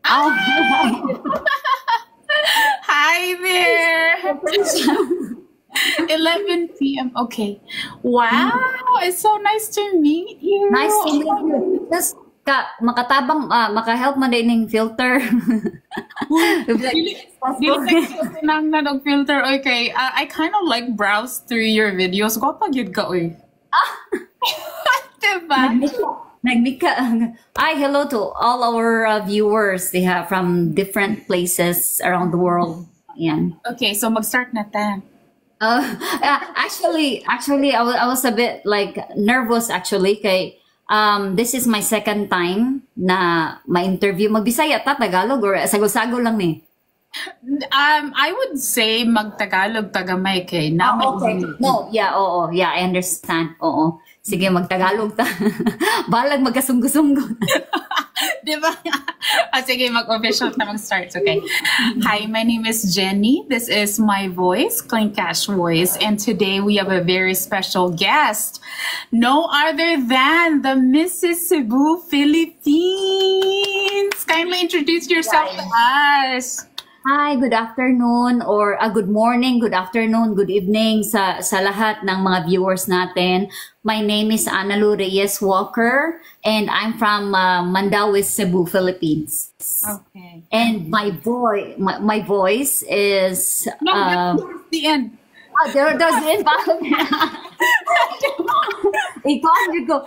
Oh, Hi there. 11 p.m. Okay. Wow, it's so nice to meet you. nice to meet you. Just makatabang, maka-help man din yung filter. Uy, We'll be like, dili, dili ka tinangnan og filter. Okay, I kind of like browse through your videos. Gwapa gyud ka, oy. Diba? Nagmika. Hi, hello to all our viewers. They have from different places around the world. Yan. Okay, so mag-start na ta. Actually, I was a bit like nervous actually. Kay this is my second time na ma-interview. Magbisaya ta Tagalog or sago-sago lang ni. I would say mag-Tagalog tagamay kay na Okay. No, yeah, oo, yeah, I understand. Oo. Sige, mag-Tagalog ta. Balag magkasunggo-sunggo. Diba? Sige, mag-official na mag-start. Okay. Hi, my name is Jenny. This is my voice, Clean Cash Voice. And today we have a very special guest. No other than the Mrs. Cebu Philippines. Kindly introduce yourself to us. Hi, good afternoon or good morning, good afternoon, good evening sa lahat ng mga viewers natin. My name is Analu Reyes Walker and I'm from Mandaue, Cebu, Philippines. Okay. And my voice is No, that's towards the end. there's in ikaw ko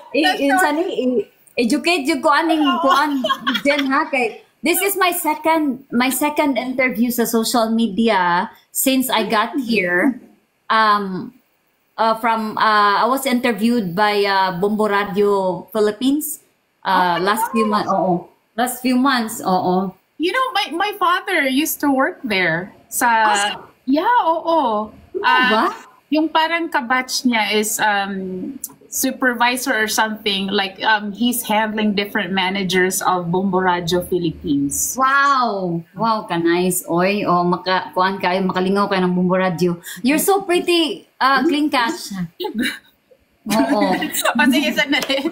educate ko aning kuan din ha kay this is my second interview sa social media since I got here. I was interviewed by Bombo Radio Philippines last few months. Last few months. You know, my father used to work there. Yeah, oo. Ba? Yung parang kabatch niya is supervisor or something. Like he's handling different managers of Bombo Radio Philippines. Wow, ka nice. Oy, kuan kayo makalingaw kayo ng Bombo Radio. You're so pretty, Clean Cash. Oo. Sige, sandali.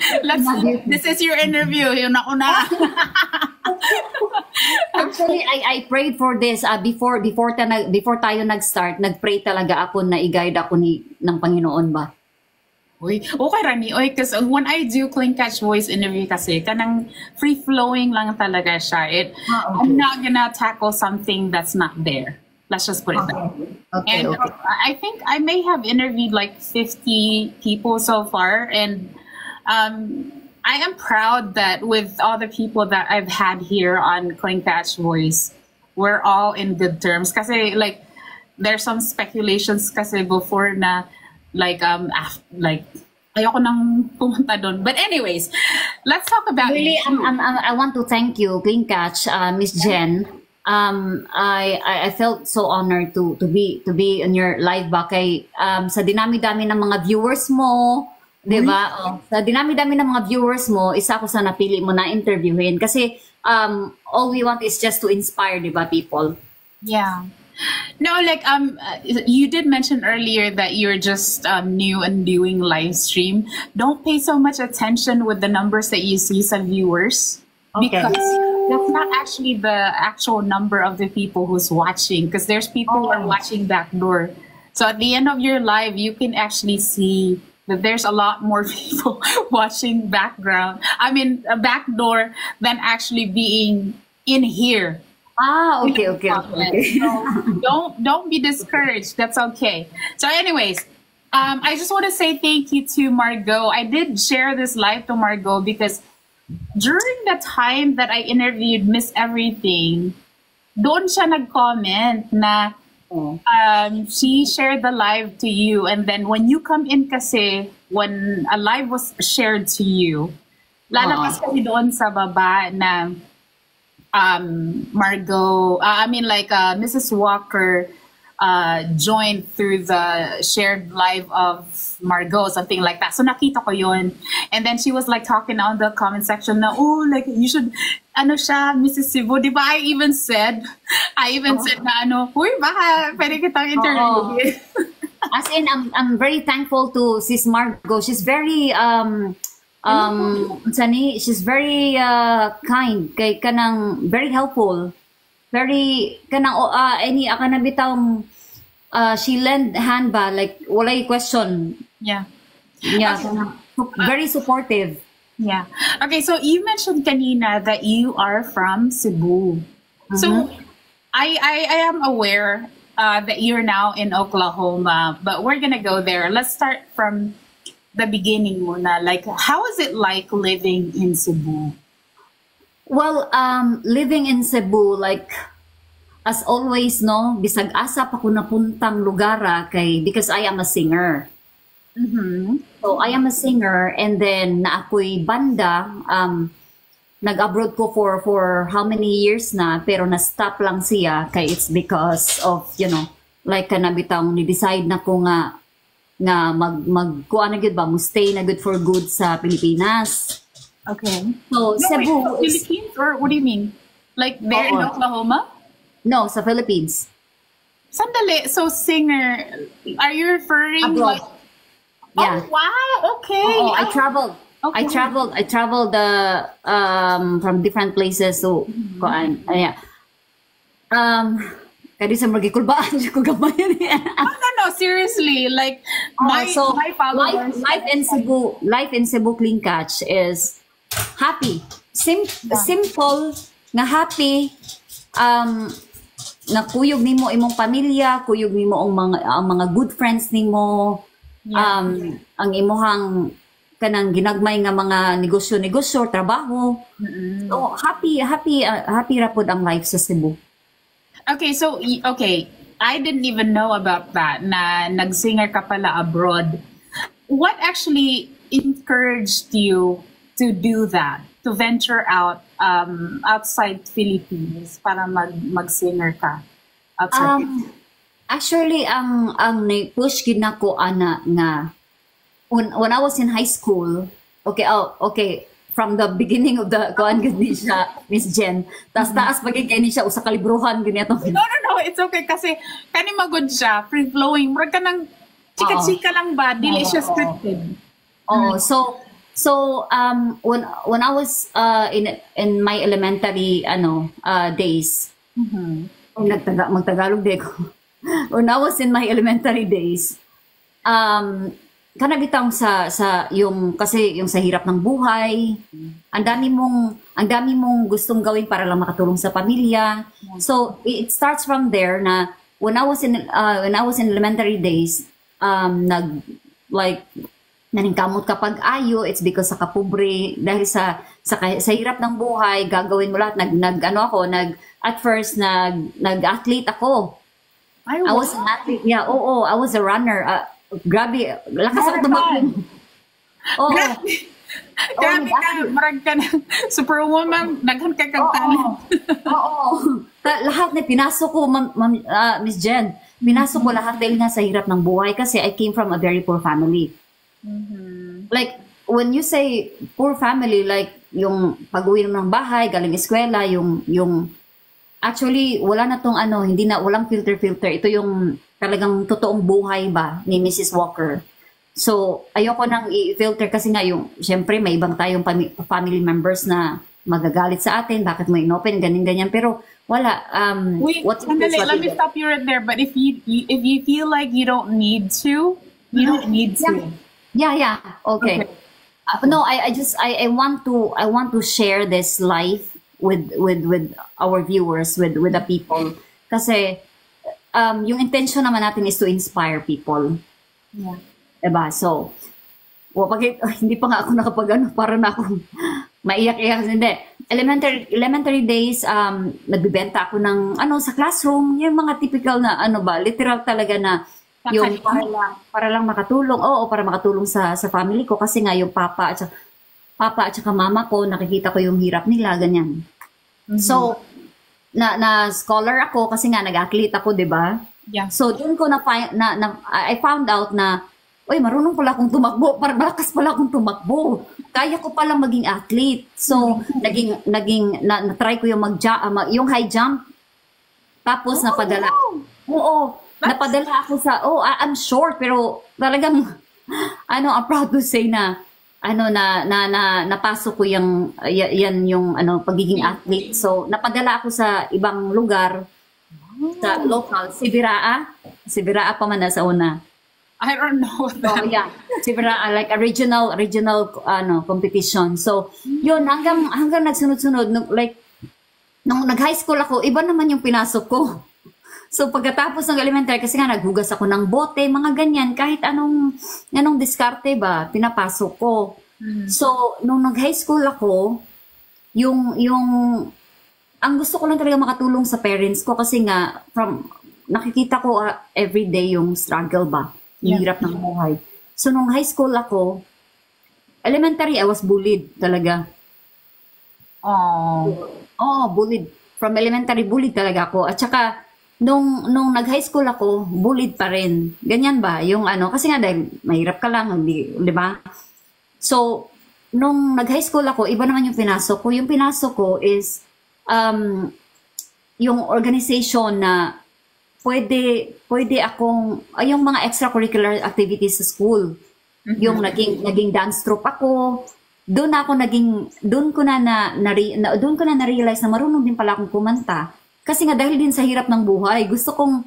This is your interview. Yung nauna. Actually, I prayed for this before tayo nag-start. Nag-pray talaga ako na i-guide ako ng Panginoon ba. Uy, okay Rani. Oy, because when I do Clean Catch Voice interview kasi, kanang free-flowing lang talaga siya. Okay. I'm not gonna tackle something that's not there. Let's just put it that way. Okay. And I think I may have interviewed like 50 people so far. And I am proud that with all the people that I've had here on Clean Catch Voice, we're all in good terms. Kasi like, there's some speculations kasi before na ayoko nang pumunta doon. But anyways, let's talk about Really, you. I want to thank you, Clean Catch, Miss Jen. I felt so honored to be on your live ba kay sa dinami-dami ng mga viewers mo, 'di ba? Sa dinami-dami ng mga viewers mo, isa ko sa napili mo na interviewin kasi all we want is just to inspire, 'di ba, people? Yeah. No, like you did mention earlier that you're just new and doing live stream. Don't pay so much attention with the numbers that you see some viewers. Okay. Because that's not actually the actual number of the people who's watching. Because there's people who are watching backdoor. So at the end of your live, you can actually see that there's a lot more people watching backdoor than actually being in here. Okay. So don't be discouraged. That's okay. So anyways, I just want to say thank you to Margot. I did share this live to Margot because during the time that I interviewed Miss Everything, doon siya nag-comment na she shared the live to you, and then when you come in kasi, when a live was shared to you, lalabas kasi doon sa baba na Margot, Mrs. Walker joined through the shared live of Margot, something like that. So nakita ko yun. And then she was like talking on the comment section na, oh, like you should, Mrs. Cebu, di ba? I even said na huy, baka pwede kitang interview. As in, I'm very thankful to Sis Margot. She's very Sani, she's very kind kay kanang very helpful. Very kanang any aka na bitawng she lend hand ba like walay question. Yeah. Yeah, very supportive. Yeah. Okay, so you mentioned kanina that you are from Cebu. So I am aware that you're now in Oklahoma, but we're gonna go there. Let's start from the beginning muna. Like, how is it like living in Cebu? Well, living in Cebu, like, as always, no, bisag asa pa ko napuntang lugara kay, because I am a singer. So, I am a singer, and then na ako'y banda, nag-abroad ko for how many years na, pero na-stop lang siya, kay it's because of, you know, like, kanabitang ni-decide na ko nga kuha na good ba, mo stay na good for good sa Pilipinas. Okay. So, No, Cebu wait, is, Philippines, or what do you mean? Like there in Oo. Oklahoma? no, sa Philippines. Sandali, so singer, are you referring Abroad. like? Yeah. Oh wow, okay. Oh, I traveled. Okay. I traveled from different places. So, kuan, yeah. Kadi sa magikulbaan ko gamay niya. No, seriously, like my followers. Life in Cebu Clean Catch is happy. Simple nga happy. Na kuyog nimo imong pamilya, kuyog nimo ang mga good friends nimo. Yeah. Ang imuhang kanang ginagmay nga mga negosyo, trabaho. So happy ra pud ang life sa Cebu. Okay, so okay, I didn't even know about that. Na nagsinger ka pala abroad. What actually encouraged you to do that? To venture out outside Philippines para magsinger ka outside? Actually, ang push gid nako ana nga when I was in high school, okay, from the beginning of the kuan gid ni siya, Miss Jen. Taas pagay kay ni siya usa ka libruhan gid niya tong. No, it's okay kasi kani magod siya, free flowing. Murag ka nang chika-chika lang ba, dili siya scripted. Oh, so when I was in my elementary days, magtagalog de ko. When I was in my elementary days, kanabitang sa yung kasi yung sa hirap ng buhay, ang dami mong gustong gawin para lang makatulong sa pamilya. So it starts from there na when I was in elementary days, naningkamot kapag ayo, it's because sa kapobre, dahil sa hirap ng buhay, gagawin mo lahat. At first, nag-athlete ako. Ay, I was an athlete. Yeah, I was a runner. Grabe, lakas ako tumakbo. Oo. Grabe ka, marag ka na superwoman, daghan ka kang talent. Oo. Lahat na pinasok ko, Miss Jen. Pinasok ko lahat dahil nga sa hirap ng buhay kasi I came from a very poor family. Like, when you say poor family, like, yung pag-uwi ng bahay, galing eskwela, yung actually, wala na tong walang filter. Ito yung talagang totoong buhay ba ni Mrs. Walker. So, ayoko nang i-filter kasi nga syempre may ibang tayong family members na magagalit sa atin, bakit mo inopen, ganyan. Pero, wala. Wait, sandali, let me stop you right there. But if you feel like you don't need to, you don't need to. Yeah. Okay. No, I want to share this life with our viewers, with the people. Kasi yung intention naman natin is to inspire people. Yeah. Diba? So, hindi pa nga ako para na akong maiyak-iyak. Hindi. Elementary days, nagbibenta ako ng sa classroom, yung mga typical na literal talaga na yung para lang makatulong. Oo, para makatulong sa family ko kasi nga yung papa at saka mama ko, nakikita ko yung hirap nila, ganyan. So, na scholar ako kasi nga nag-athlete ako, 'di ba? Yeah. So, doon ko I found out na marunong pala akong tumakbo, malakas pala akong tumakbo. Kaya ko palang maging athlete. So, na-try ko yung yung high jump. Tapos napadala. Oo. Napadala ako I'm short pero talagang I'm proud to say na ano napasok ko yung yan yung ano pagiging athlete. So napadala ako sa ibang lugar sa local, si Biraa pa man na sa una. I don't know what So that. yeah, si Biraa like a regional ano competition. So yun hanggang nagsunod-sunod like nung nag-high school ako, iba naman yung pinasok ko. So pagkatapos ng elementary, kasi nga naghugas ako ng bote, mga ganyan, kahit anong diskarte ba, pinapasok ko. So, nung nag-high school ako, yung, ang gusto ko lang talaga makatulong sa parents ko kasi nga, nakikita ko everyday yung struggle ba, yung Yeah. hirap ng buhay. So, nung high school ako, elementary, I was bullied talaga. Oh. Oo, bullied. From elementary, bullied talaga ako. At saka, nung nag-high school ako, bullied pa rin. Ganyan ba? Yung ano, kasi nga dahil mahirap ka lang, di ba? So, nung nag-high school ako, iba naman yung pinasok ko. Yung pinasok ko is, yung organization na pwede akong, yung mga extracurricular activities sa school. Yung naging dance troupe ako. Doon ko na na-realize na marunong din pala akong kumanta. Kasi nga dahil din sa hirap ng buhay, gusto kong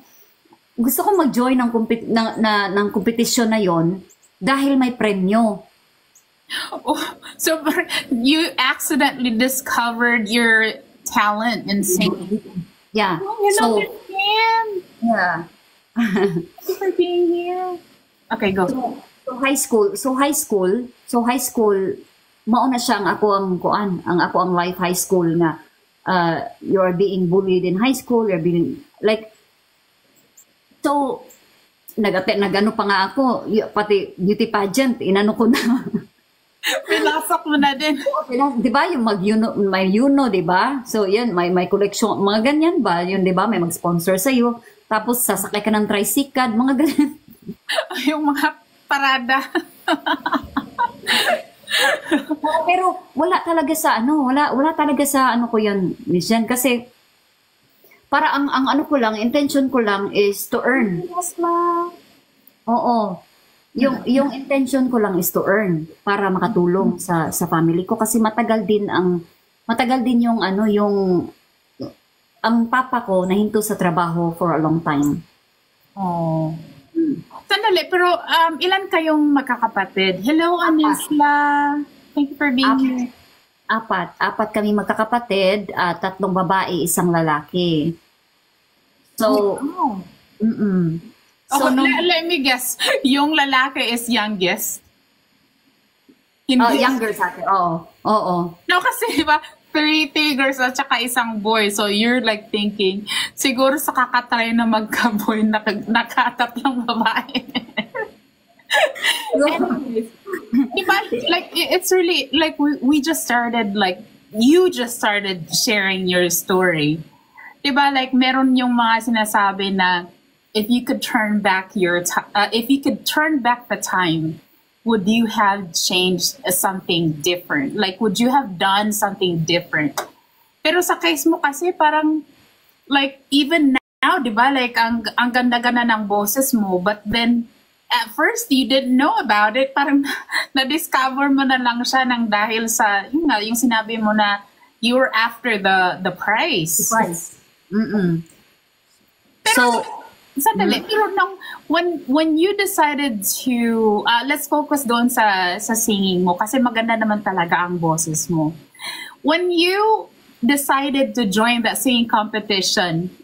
mag-join ng competition na yon dahil may premyo. Oh, so you accidentally discovered your talent in singing. Yeah. Oh, hello, Miss Jen. Yeah. Thank you for being here. Okay, go. So high school, mauna siya ang ako ang life high school nga you're being bullied in high school, you're being like so nagano pa nga ako, pati beauty pageant inano ko na. Pinasok mo na din. Di ba yung may Yuno, di ba? So yan, may collection, mga ganyan ba? Yun, di ba? May mag-sponsor sa'yo. Tapos sasakay ka ng tricycle, mga ganyan. Yung mga parada. Pero wala talaga sa ano ko yan, Miss Jen, kasi para ang ano ko lang, intention ko lang is to earn. Yes, ma. Oo. Yung intention ko lang is to earn para makatulong sa family ko kasi matagal din yung ang papa ko nahinto sa trabaho for a long time. Oh. Sandali, pero ilan kayong magkakapatid? Hello, Anisla. Thank you for being here. Apat kami magkakapatid, 3 babae, 1 lalaki. So, Oh. So, Let me guess. Yung lalaki is youngest. Hindi. younger sa akin. Oo. No, kasi diba, 3 tigers at saka 1 boy. So you're like thinking, siguro sa kakatry na magka-boy, nakatatlong babae. Anyways, diba, like, it's really, like, we just started, like, you just started sharing your story. Diba, like, meron yung mga sinasabi na, if you could turn back the time, would you have changed something different? Like, would you have done something different? Pero sa case mo kasi parang, like, even now, di ba? Like, ang ganda-ganda ng boses mo, but then, at first, you didn't know about it. Parang, na-discover mo na lang siya ng dahil sa, yung sinabi mo na, you were after the prize. Price. Pero, sandali, pero when you decided to, let's focus doon sa singing mo kasi maganda naman talaga ang boses mo. When you decided to join that singing competition,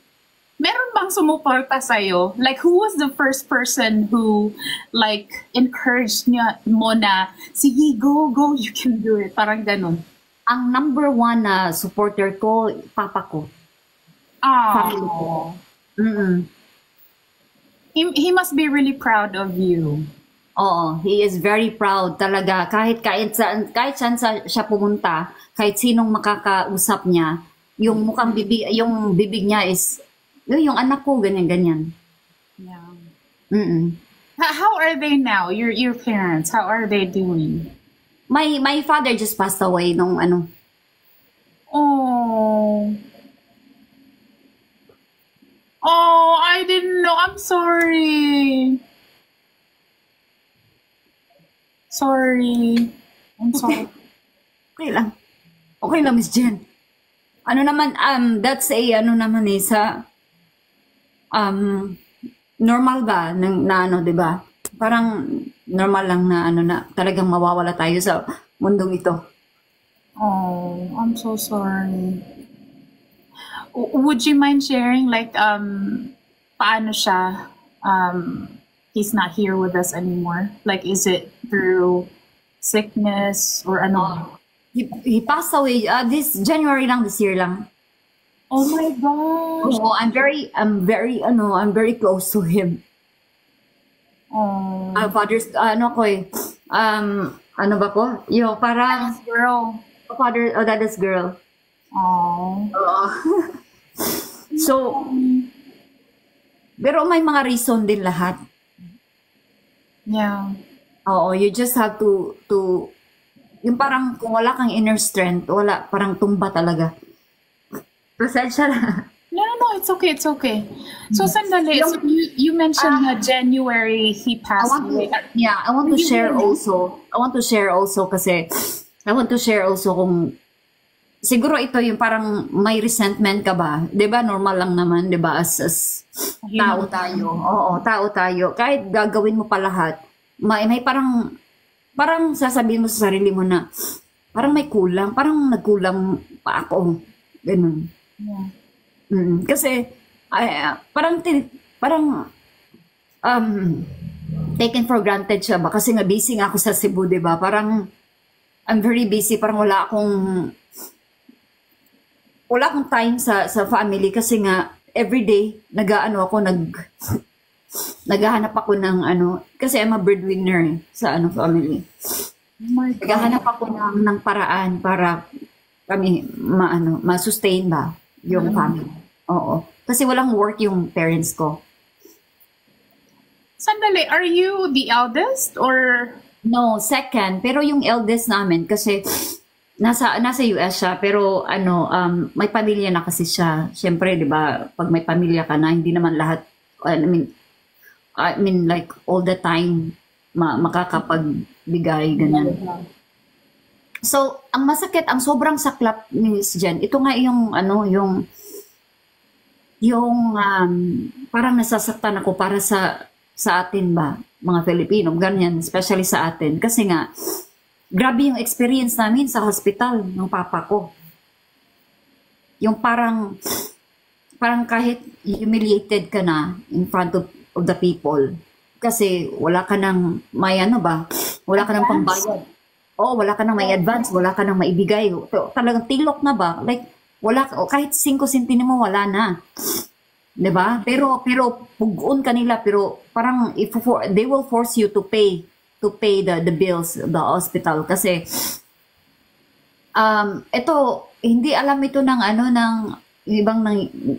meron bang sumuporta sa'yo? Like, who was the first person who, like, encouraged mo na, sige, go, you can do it. Parang ganun. Ang number 1 na supporter ko, papa ko. Family ko. He must be really proud of you. Oo, he is very proud talaga. Kahit saan siya pumunta, kahit sinong makakausap niya, yung yung bibig niya is, yung anak ko, ganyan. Yeah. Mm-mm. How are they now? Your parents, how are they doing? My father just passed away nung ano. Oh, I didn't know. I'm sorry. Sorry. I'm sorry. Okay lang. Okay lang, Miss Jen. Ano naman, that's a, ano naman eh, sa, um, normal ba, na ano, di ba? Parang normal lang na, ano na, talagang mawawala tayo sa mundong ito. Oh, I'm so sorry. Would you mind sharing like paano siya he's not here with us anymore? Like is it through sickness or ano? He passed away, this January lang, this year lang. Oh my gosh. Oh, I'm very close to him. Oh, Father's, ano ko eh, ano ba ko? Yung parang, girl. father, dad's girl. Oh. So, pero may mga reason din lahat. Yeah. Oo, you just have to, yung parang kung wala kang inner strength, wala, parang tumba talaga. Pasensya na. No, it's okay, it's okay. So sandali, so you mentioned na January he passed away. I want to share also kasi, I want to share also kung, siguro ito yung parang may resentment ka ba? 'Di ba normal lang naman, 'di ba? As tao tayo. Oo, tao tayo. Kahit gagawin mo pa lahat, may parang sasabihin mo sa sarili mo na parang may kulang, parang nagkulang pa ako. Ganun. Yeah. Kasi parang taken for granted siya ba? Kasi nga busy nga ako sa Cebu, 'di ba? Parang I'm very busy, parang wala akong time sa family kasi nga everyday naghahanap ako ng ano kasi I'm a breadwinner sa family. Oh my God. Naghahanap ako ng paraan para kami ma-sustain ba yung family. Oo. Kasi walang work yung parents ko. Sandali, are you the eldest or? No, second. Pero yung eldest namin kasi nasa US siya pero may pamilya na kasi siya. Siyempre, 'di ba, pag may pamilya ka na, hindi naman lahat I mean like all the time makakapagbigay ganyan. So, ang masakit, ang sobrang saklap ni Miss Jen. Ito nga yung parang nasasaktan ako para sa atin ba, mga Filipino, ganyan, especially sa atin. Kasi nga, grabe yung experience namin sa hospital ng papa ko. Yung parang kahit humiliated ka na in front of the people. Kasi wala ka nang wala ka nang pambayad. Wala ka nang may advance, wala ka nang maibigay. Talagang tilok na ba? Like, wala, kahit 5 sentimo wala na. 'Di ba? Pero pugon kanila pero parang they will force you to pay the bills, the hospital kasi ito hindi alam ito ng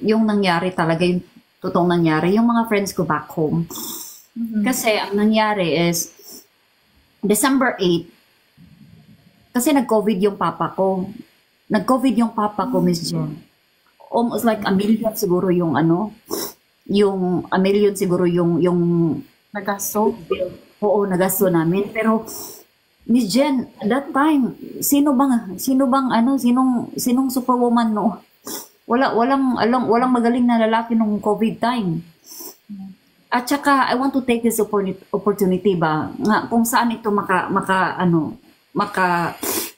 yung nangyari talaga yung totoong nangyari yung mga friends ko back home. Kasi ang nangyari is December 8 kasi nag-COVID yung papa ko. Miss Jen. Almost like $1 million siguro yung $1 million siguro yung Nagasto? Oo, nagasto namin. Pero Miss Jen, that time, sinong superwoman no? Walang magaling na lalaki nung COVID time. At saka I want to take this opportunity ba nga kung saan ito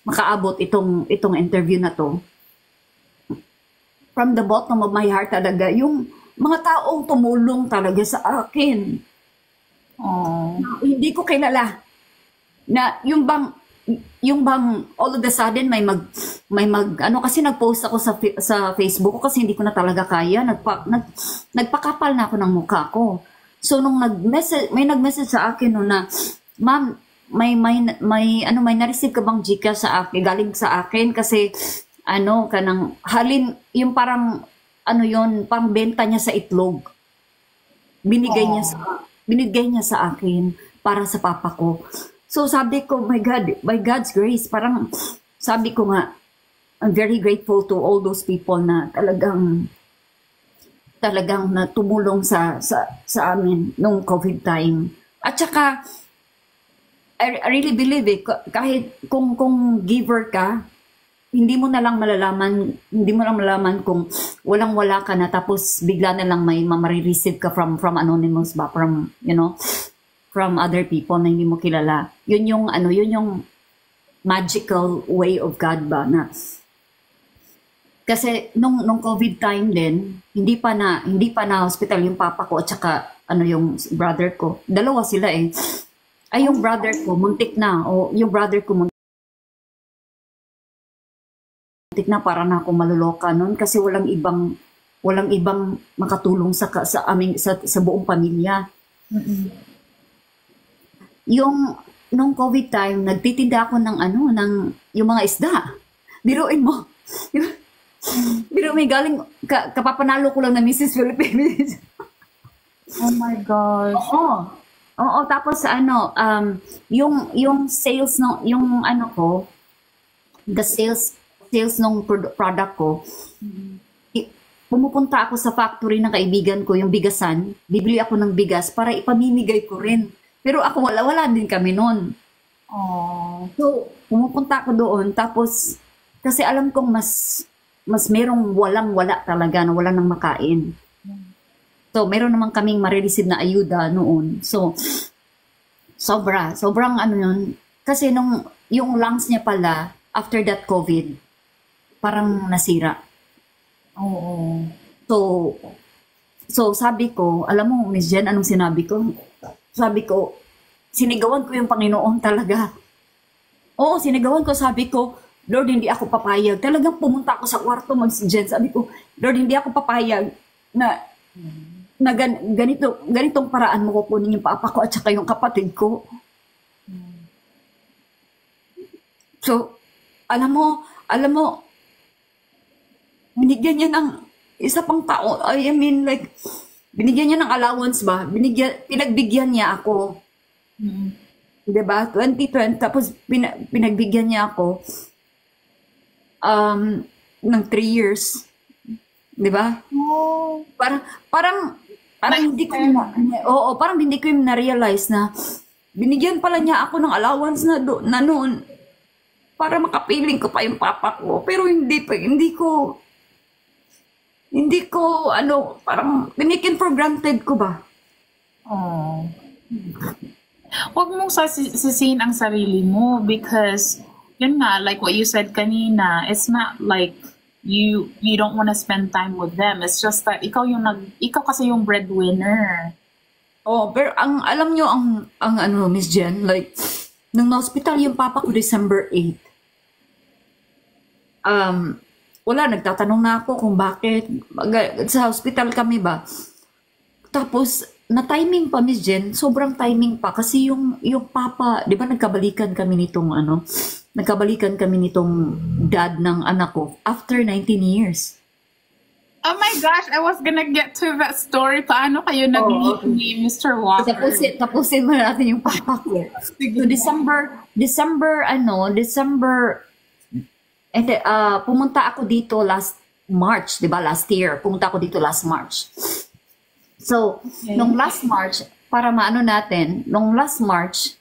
makaabot itong interview na to. From the bottom of my heart talaga, yung mga taong tumulong talaga sa akin. Hindi ko kilala. Na yung bang all of a sudden kasi nag-post ako sa Facebook ko kasi hindi ko na talaga kaya. Nagpakapal na ako ng mukha ko. So nung may nag-message sa akin na, "Ma'am, may na-receive ka bang Gcash sa akin, galing sa akin kasi kanang halin yung parang pang benta niya sa itlog. Binigay niya sa akin para sa papa ko. So sabi ko, my God, by God's grace, parang sabi ko nga, I'm very grateful to all those people na talagang na tumulong sa amin nung COVID time. At saka I really believe it. Kahit kung giver ka, hindi mo lang malalaman kung walang-wala ka na tapos bigla na lang may receive ka from anonymous ba, from, from other people na hindi mo kilala. Yun yung magical way of God ba na kasi nung COVID time din, hindi pa na hospital yung papa ko at saka yung brother ko. Dalawa sila eh. Ay, yung brother ko, muntik na. O, yung brother ko, muntik na, para na ako maluloka nun kasi walang ibang makatulong sa buong pamilya. Nung COVID time, nagtitinda ako ng yung mga isda. Biruin mo. Biro may galing, kapapanalo ko lang na Mrs. Philippines. Oh my gosh. Oo, tapos yung sales no, yung ko, the sales ng product ko, pumupunta ako sa factory ng kaibigan ko, yung bigasan, bibili ako ng bigas para ipamimigay ko rin. Pero ako wala din kami noon. Oh. So, pumupunta ako doon, tapos, kasi alam kong mas merong walang-wala talaga na wala nang makain. So, meron naman kaming marireceive na ayuda noon. So, sobrang yun. Kasi yung lungs niya pala, after that COVID, parang nasira. Oo. So sabi ko, alam mo, Miss Jen, anong sinabi ko? Sabi ko, sinigawan ko yung Panginoon talaga. Oo, sinigawan ko, sabi ko, Lord, hindi ako papayag. Talagang pumunta ako sa kwarto, Miss Jen. Sabi ko, Lord, hindi ako papayag na ganitong paraan mo kukunin yung papa ko at saka yung kapatid ko. So, alam mo, binigyan niya ng isa pang tao. I mean, like, binigyan niya ng allowance ba? Pinagbigyan niya ako. Diba? 2020, tapos pinagbigyan niya ako ng 3 years. Diba? Oh. Parang hindi ko parang hindi ko yung na-realize na binigyan pala niya ako ng allowance na noon para makapiling ko pa yung papa ko. Pero hindi ko parang tinikin for granted ko ba? Oh. Huwag mong sisihin ang sarili mo because yun nga, like what you said kanina, it's not like you don't want to spend time with them. It's just that ikaw kasi yung breadwinner. Oh, pero alam nyo ang Miss Jen, like nung na-hospital yung papa ko December 8. Wala, nagtatanong na ako kung bakit sa hospital kami ba. Tapos na timing pa, Miss Jen, sobrang timing pa kasi yung papa, 'di ba nagkabalikan kami nitong dad ng anak ko after 19 years. Oh my gosh, I was gonna get to that story. Paano kayo nag-meet ni Mr. Walker? Tapusin mo natin yung papa ko. So December, and pumunta ako dito last March, 'di ba? Last year, pumunta ako dito last March. So, nung last March, para maano natin, nung last March,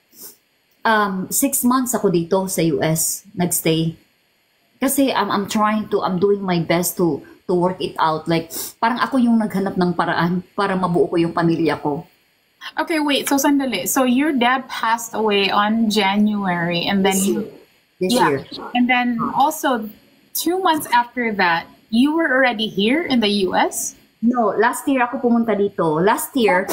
6 months ako dito sa US, nagstay. Kasi I'm doing my best to work it out. Like, parang ako yung naghanap ng paraan para mabuo ko yung pamilya ko. Okay, wait. So, sandali. So, your dad passed away on January and then This year. And then also, 2 months after that, you were already here in the US? No, last year ako pumunta dito. Last year,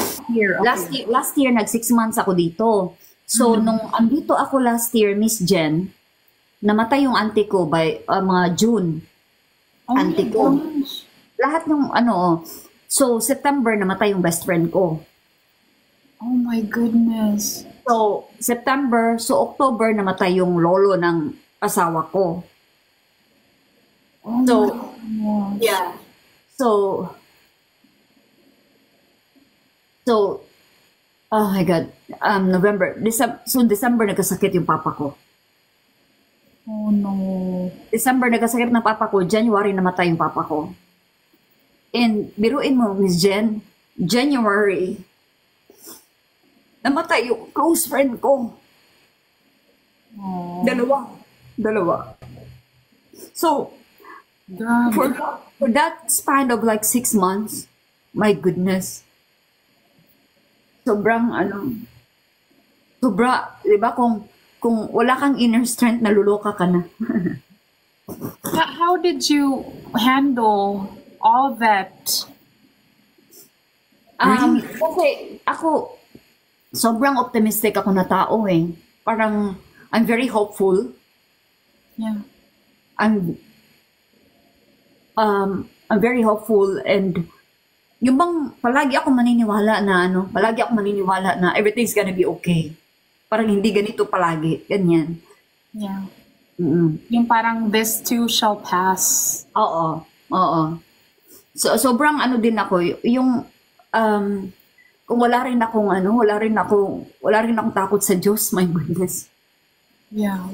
nag 6 months ako dito. So, nung andito ako last year, Miss Jen, namatay yung auntie ko by mga June. Auntie ko. Lahat ng so September namatay yung best friend ko. Oh my goodness. So, September, so October namatay yung lolo ng asawa ko. Oh So, my gosh. yeah. So, oh my God, December nagkasakit yung papa ko. Oh no. December nagkasakit ng papa ko, January namatay yung papa ko. And biruin mo, Miss Jen, January, namatay yung close friend ko. Oh, Dalawa. Dalawa. So, grabe. for that span of like 6 months, my goodness, sobrang sobra, di ba, kung wala kang inner strength, naluloka ka na. How did you handle all that? Kasi ako, sobrang optimistic ako na tao eh. Parang, I'm very hopeful. Yeah. I'm, I'm very hopeful and yung bang palagi ako maniniwala na everything's gonna be okay. Parang hindi ganito palagi, ganyan. Yeah. Mm. Yung parang this too shall pass. Oo, oo. So, sobrang din ako, yung, kung wala rin akong takot sa Diyos, my goodness. Yeah.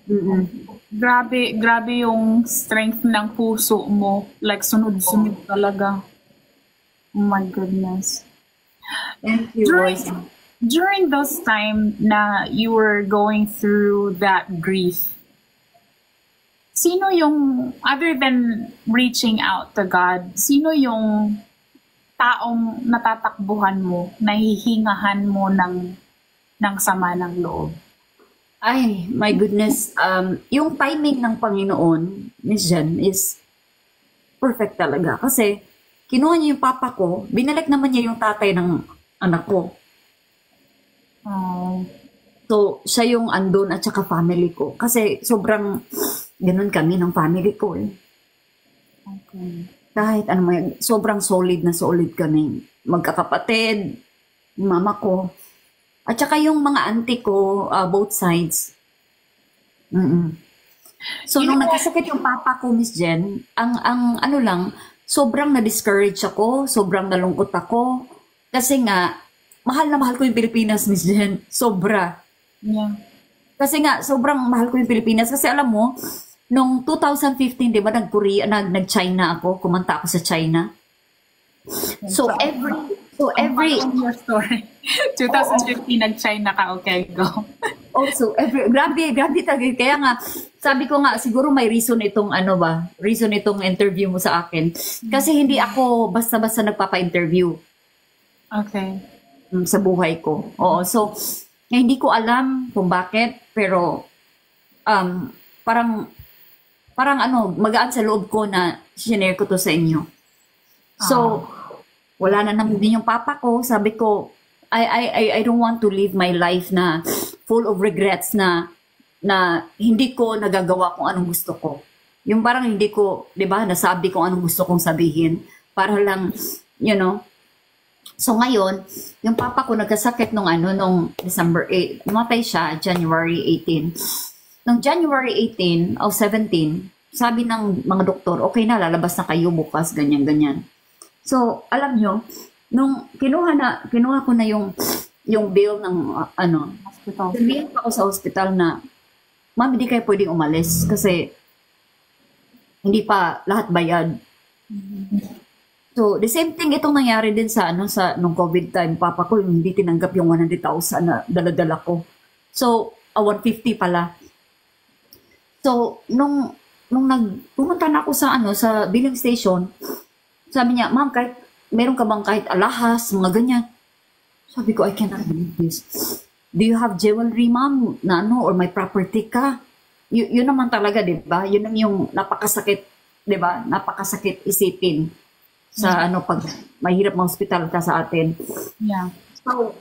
Mm-mm. Grabe yung strength ng puso mo. Like sunod-sunod talaga. Oh my goodness. Thank you, During, Royce. during those time na you were going through that grief, sino yung, other than reaching out to God, sino yung taong natatakbuhan mo, nahihingahan mo ng sama ng loob? Ay, my goodness. Yung timing ng Panginoon, Miss Jen, is perfect talaga. Kasi, kinuha niya yung papa ko, binalik naman niya yung tatay ng anak ko. Oh, So, siya yung andun at saka family ko. Kasi, sobrang ganun kami ng family ko eh. okay. Kahit sobrang solid na solid kami. Magkakapatid, yung mama ko. At saka yung mga auntie ko, both sides. Mm-mm. So, You nung know what? nagkasakit yung papa ko, Miss Jen, ang sobrang na-discourage ako, sobrang nalungkot ako. Kasi nga, mahal na mahal ko yung Pilipinas, Miss Jen. Sobra. Yeah. Kasi nga, sobrang mahal ko yung Pilipinas. Kasi alam mo, nung 2015, di ba, nag-China ako, kumanta ako sa China. So, every, Your story. 2015, nag-China ka, okay, go. also, grabe talaga. Kaya nga, sabi ko nga, siguro may reason itong interview mo sa akin. Kasi hindi ako basta-basta nagpapa-interview Okay. sa buhay ko. Oo, so, hindi ko alam kung bakit, pero, parang magaan sa loob ko na sinare ko to sa inyo. So, wala na naman din yung papa ko. Sabi ko, I don't want to live my life na full of regrets na hindi ko nagagawa kung anong gusto ko. Yung parang hindi ko, di ba, nasabi kung anong gusto kong sabihin. Para lang, you know. So ngayon, yung papa ko nagkasakit nung December 8, namatay siya, January 18. Nung January 18 o 17, sabi ng mga doktor, okay na, lalabas na kayo bukas, ganyan-ganyan. So, alam nyo, nung kinuha ko na yung bill ng Hospital. sabihin pa ako sa hospital na, ma'am, hindi kayo pwedeng umalis kasi hindi pa lahat bayad. So, the same thing itong nangyari din sa nung COVID time, papa ko yung hindi tinanggap yung 100,000 na dala-dala ko. So, 150 pala. So, nung pumunta na ako sa billing station, sabi niya, ma'am, meron ka bang kahit alahas, mga ganyan. Sabi ko, I cannot believe this. Do you have jewelry, ma'am, or may property ka? Yun naman talaga, di ba? Yun ang yung napakasakit, di ba? Napakasakit isipin sa pag mahirap ma-hospital ka sa atin. Yeah. So,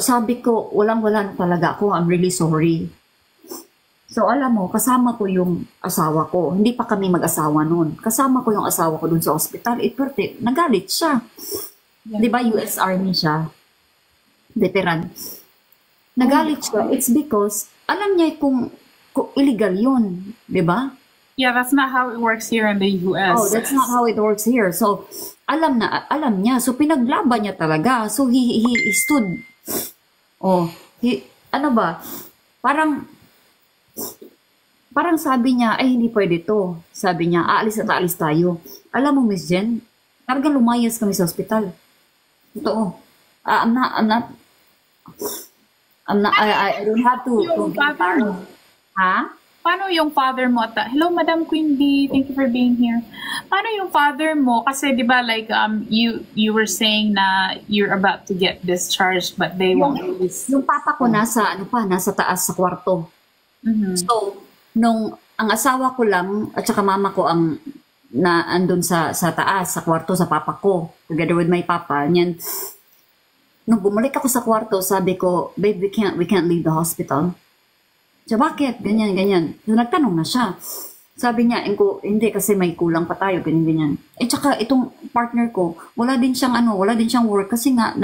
sabi ko, walang-wala na talaga ako. I'm really sorry. So, alam mo, kasama ko yung asawa ko. Hindi pa kami mag-asawa noon. Kasama ko yung asawa ko dun sa hospital. Nagalit siya. Yeah. Di ba, US Army siya? Veteran. Nagalit siya. It's because, alam niya kung illegal yun. Di ba? Yeah, that's not how it works here in the US. Oh, that's not how it works here. So, alam niya. So, pinaglaban niya talaga. So, he stood. Oh, parang sabi niya, ay, hindi pwede to. Sabi niya, aalis at aalis tayo. Alam mo, Miss Jen, talagang lumayas kami sa ospital. Totoo. I'm not, I don't have to Yung be father mo? embarrassed. Ha? Paano yung father mo? Hello, Madam Queen Bee. Thank you for being here. Paano yung father mo? Kasi, di ba, like, you were saying na you're about to get discharged, but they won't release. Yung papa ko nasa taas sa kwarto. So, ang asawa ko lang at saka mama ko ang andun sa taas, sa kwarto, sa papa ko, together with my papa. Yan. Nung bumalik ako sa kwarto, sabi ko, babe, we can't leave the hospital. So, bakit? Ganyan. So, nagtanong na siya. Sabi niya, hindi kasi may kulang pa tayo, ganyan. Tsaka itong partner ko, wala din siyang work kasi nga,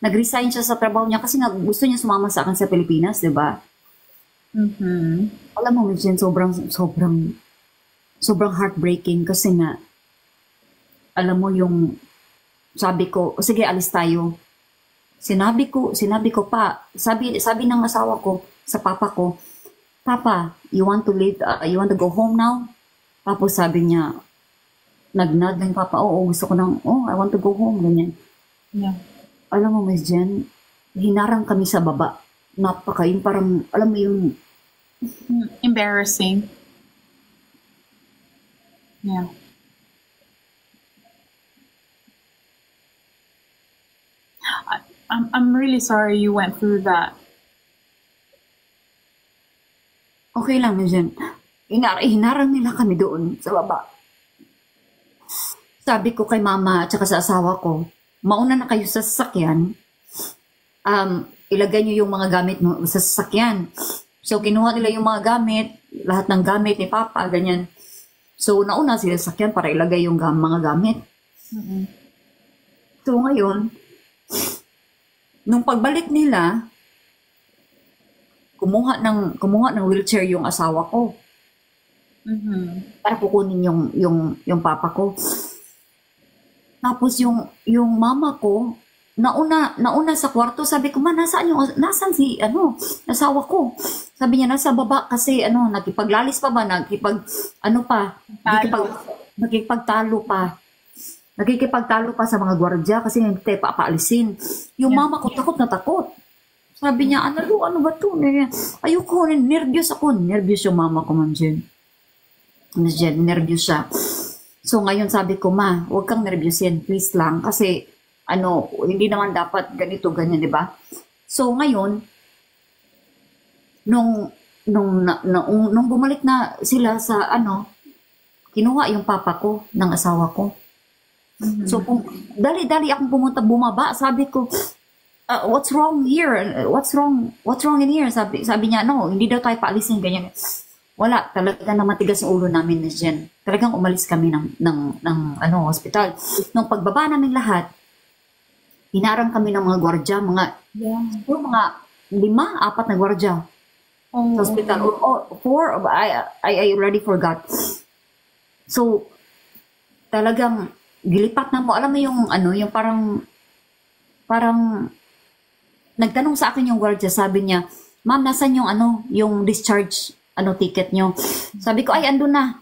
nag-resign siya sa trabaho niya kasi nga gusto niya sumama sa akin sa Pilipinas, di ba? Alam mo, Jen, sobrang heartbreaking kasi nga, alam mo yung, sabi ko, sige, alis tayo. Sinabi ko pa, sabi ng asawa ko, sa papa ko, Papa, you want to go home now? Tapos sabi niya, nagnad ng papa, gusto ko I want to go home, ganyan. Yeah. Alam mo, Miss Jen, hinarang kami sa baba. Yung parang, alam mo yung... Embarrassing. Yeah. I'm really sorry you went through that. Okay lang, Miss Jen. Hinarang nila kami doon sa baba. Sabi ko kay mama at saka sa asawa ko, mauna na kayo sa sasakyan. Ilagay niyo yung mga gamit mo sa sasakyan. So, kinuha nila yung mga gamit, lahat ng gamit ni Papa, ganyan. So, nauna sila sa sasakyan para ilagay yung mga gamit. So, ngayon, nung pagbalik nila, kumuha ng wheelchair yung asawa ko. Para kukunin yung papa ko. Tapos yung mama ko, nauna sa kwarto, sabi ko, nasaan si asawa ko? Sabi niya, nasa baba kasi nakipaglalis pa ba? Nakikipagtalo pa. Nakikipagtalo pa sa mga gwardya kasi hindi tayo papaalisin. Yung mama ko, takot na takot. Sabi niya, ano ba to? Ayoko, nervyos ako. Nervyos yung mama ko, Ma'am Jen. Nervyos siya. So ngayon sabi ko, ma, huwag kang nervyosin, please lang. Kasi, hindi naman dapat ganito, ganyan, di ba? So ngayon, nung bumalik na sila sa, kinuha yung papa ko ng asawa ko. So, dali-dali akong bumaba, sabi ko, what's wrong here? What's wrong in here? Sabi niya, hindi daw tayo paalisin, ganyan. Wala, talaga na matigas ang ulo namin, Miss Jen. Talagang umalis kami ng hospital. Nung pagbaba namin lahat, hinarang kami ng mga gwardya, mga 5, 4 na gwardya sa hospital. Or 4, I already forgot. So, talagang gilipat na mo. Alam mo yung parang nagtanong sa akin yung gwardya, sabi niya, ma'am, nasan yung discharge, ticket nyo? Sabi ko, ay, andun na.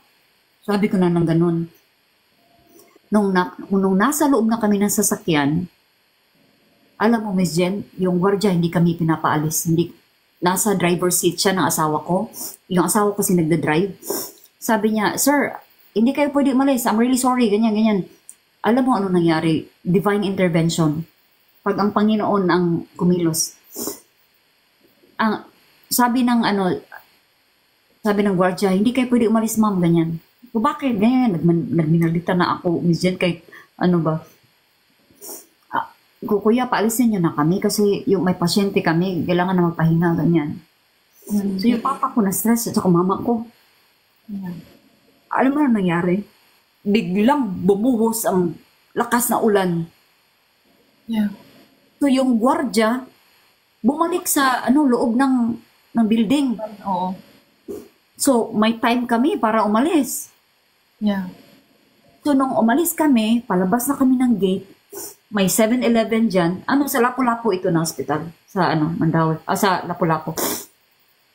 Sabi ko na ng ganun. Nung nasa loob na kami ng sasakyan, alam mo, Miss Jen, yung gwardya, hindi kami pinapaalis. Nasa driver seat siya ng asawa ko. Yung asawa ko kasi nagda-drive. Sabi niya, sir, hindi kayo pwede umalis. I'm really sorry, ganyan. Alam mo ano nangyari? Divine intervention. Pag ang Panginoon ang kumilos. Sabi ng gwardya, hindi kayo pwede umalis, ma'am, ganyan. So, bakit? Ganyan, nagminalita na ako, Miss Jen, kahit kuya, paalisin niyo na kami kasi may pasyente kami, kailangan na magpahinga, ganyan. So, yung papa ko na-stress at saka mama ko. Alam mo na nangyari? Biglang bumuhos ang lakas na ulan. Yeah. So, yung gwardya, bumalik sa loob ng building. Oo. So, may time kami para umalis. Yeah. So, nung umalis kami, palabas na kami ng gate, may 7-Eleven dyan. Sa Lapu-Lapu ito na hospital. Sa Mandaue. Sa Lapu-Lapu.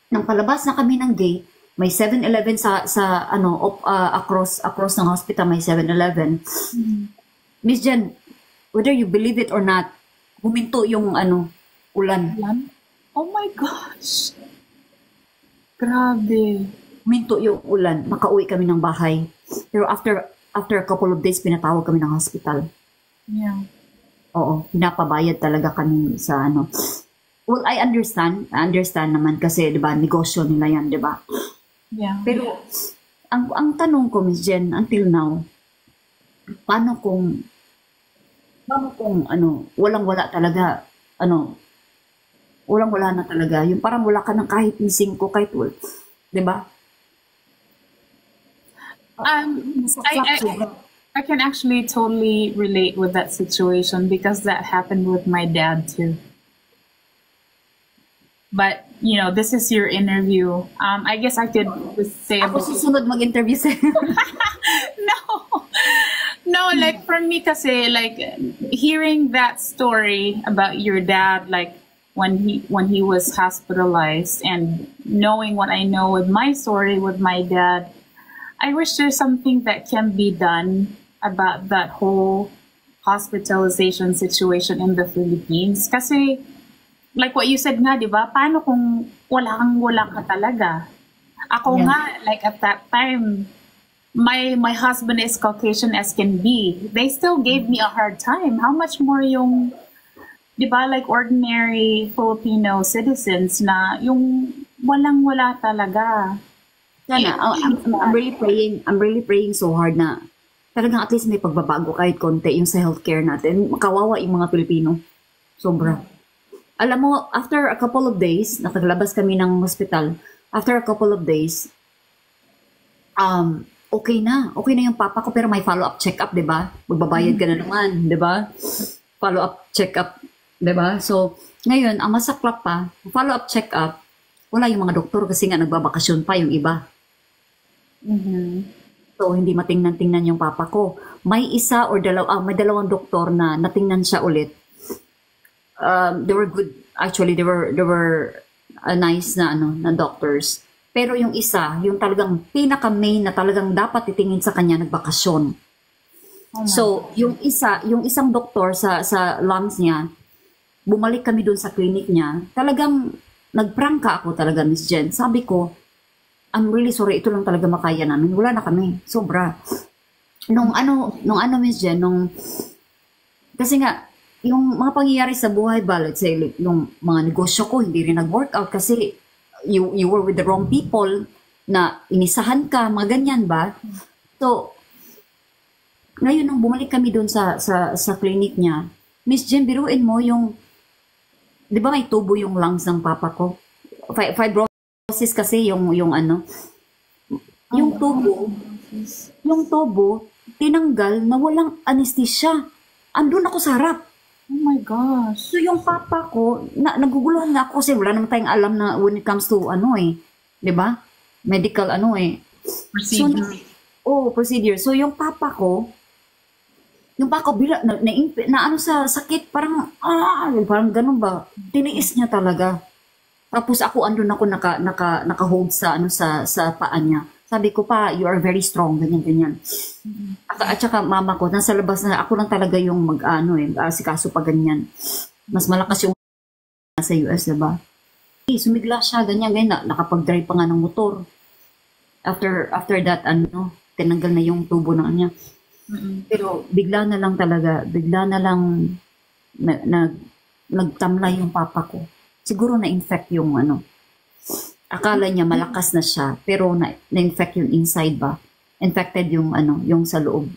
Nung palabas na kami ng gate, may 7-Eleven across ng hospital, may 7-Eleven. Miss Jen, whether you believe it or not, huminto yung ulan. Oh my gosh. Grabe. Minto yung ulan, makauwi kami ng bahay. Pero after a couple of days, pinatawag kami ng hospital. Yeah. Oo, pinapabayad talaga kami sa ano. Well, I understand naman kasi 'di ba, negosyo nila 'yan, 'di ba? Yeah. Pero ang tanong ko, Miss Jen, until now, paano kung ano, walang-wala talaga, ano, walang-wala na talaga. Yung parang wala ka ng kahit missing ko, kahit 'di ba? I can actually totally relate with that situation because that happened with my dad too. But you know, this is your interview. I guess I could just say Ako susunod mag-interview sa'yo. no, no. Like for me, kasi like hearing that story about your dad, like when he was hospitalized, and knowing what I know with my story with my dad, I wish there's something that can be done about that whole hospitalization situation in the Philippines. Kasi, like what you said nga, di ba? Paano kung wala ka talaga? Ako nga, like at that time, my husband is Caucasian as can be. They still gave me a hard time. How much more yung, di ba, like ordinary Filipino citizens na yung walang-wala talaga. Sana, I'm really praying so hard na talagang at least may pagbabago kahit konti yung sa healthcare natin. Makawawa yung mga Pilipino. Sobra. Alam mo, after a couple of days, nakaglabas kami ng hospital, after a couple of days, okay na yung papa ko, pero may follow-up check-up, di ba? Magbabayad ka na naman, di ba? Follow-up check-up, di ba? So, ngayon, ang masaklap pa, follow-up check-up, wala yung mga doktor kasi nga nagbabakasyon pa yung iba. So, hindi matingnan-tingnan yung papa ko. May isa or may dalawang doktor na natingnan siya ulit. They were good. Actually, they were nice na doctors. Pero yung isa, yung talagang pinaka-main na talagang dapat titingin sa kanya, nagbakasyon. So, yung isang doktor sa lungs niya, bumalik kami doon sa clinic niya. Talagang nagprangka ako talaga, Miss Jen. Sabi ko, I'm really sorry, ito lang talaga makaya namin. Wala na kami. Sobra. Nung Miss Jen, kasi nga, yung mga pangyayari sa buhay ba, let's say, yung mga negosyo ko, hindi rin nag-workout kasi you were with the wrong people na inisahan ka, mga ganyan ba? So, ngayon nung bumalik kami doon sa clinic niya, Miss Jen, biruin mo yung, di ba may tubo yung lungs ng papa ko? Fibrosis kasi yung tubo, tinanggal na walang anesthesia. Andun ako sa harap. Oh my gosh. So yung papa ko, naguguluhan na ako kasi wala naman tayong alam na when it comes to di ba? Medical procedure. Procedure. So yung papa ko bila na sa sakit, parang ganun ba? Tiniis niya talaga. Tapos ako andun ako naka-hold sa sa paa niya. Sabi ko pa, you are very strong, ganyan. At saka mama ko, nasa labas na, ako lang talaga yung asikaso pa ganyan. Mas malakas yung nasa US, diba? Sumigla siya, ganyan, nakapag-drive pa nga ng motor. After that, tinanggal na yung tubo ng niya. Pero bigla na lang nagtamlay yung papa ko. Siguro na-infect yung akala niya malakas na siya, pero na-infect yung inside ba? Infected yung yung sa loob.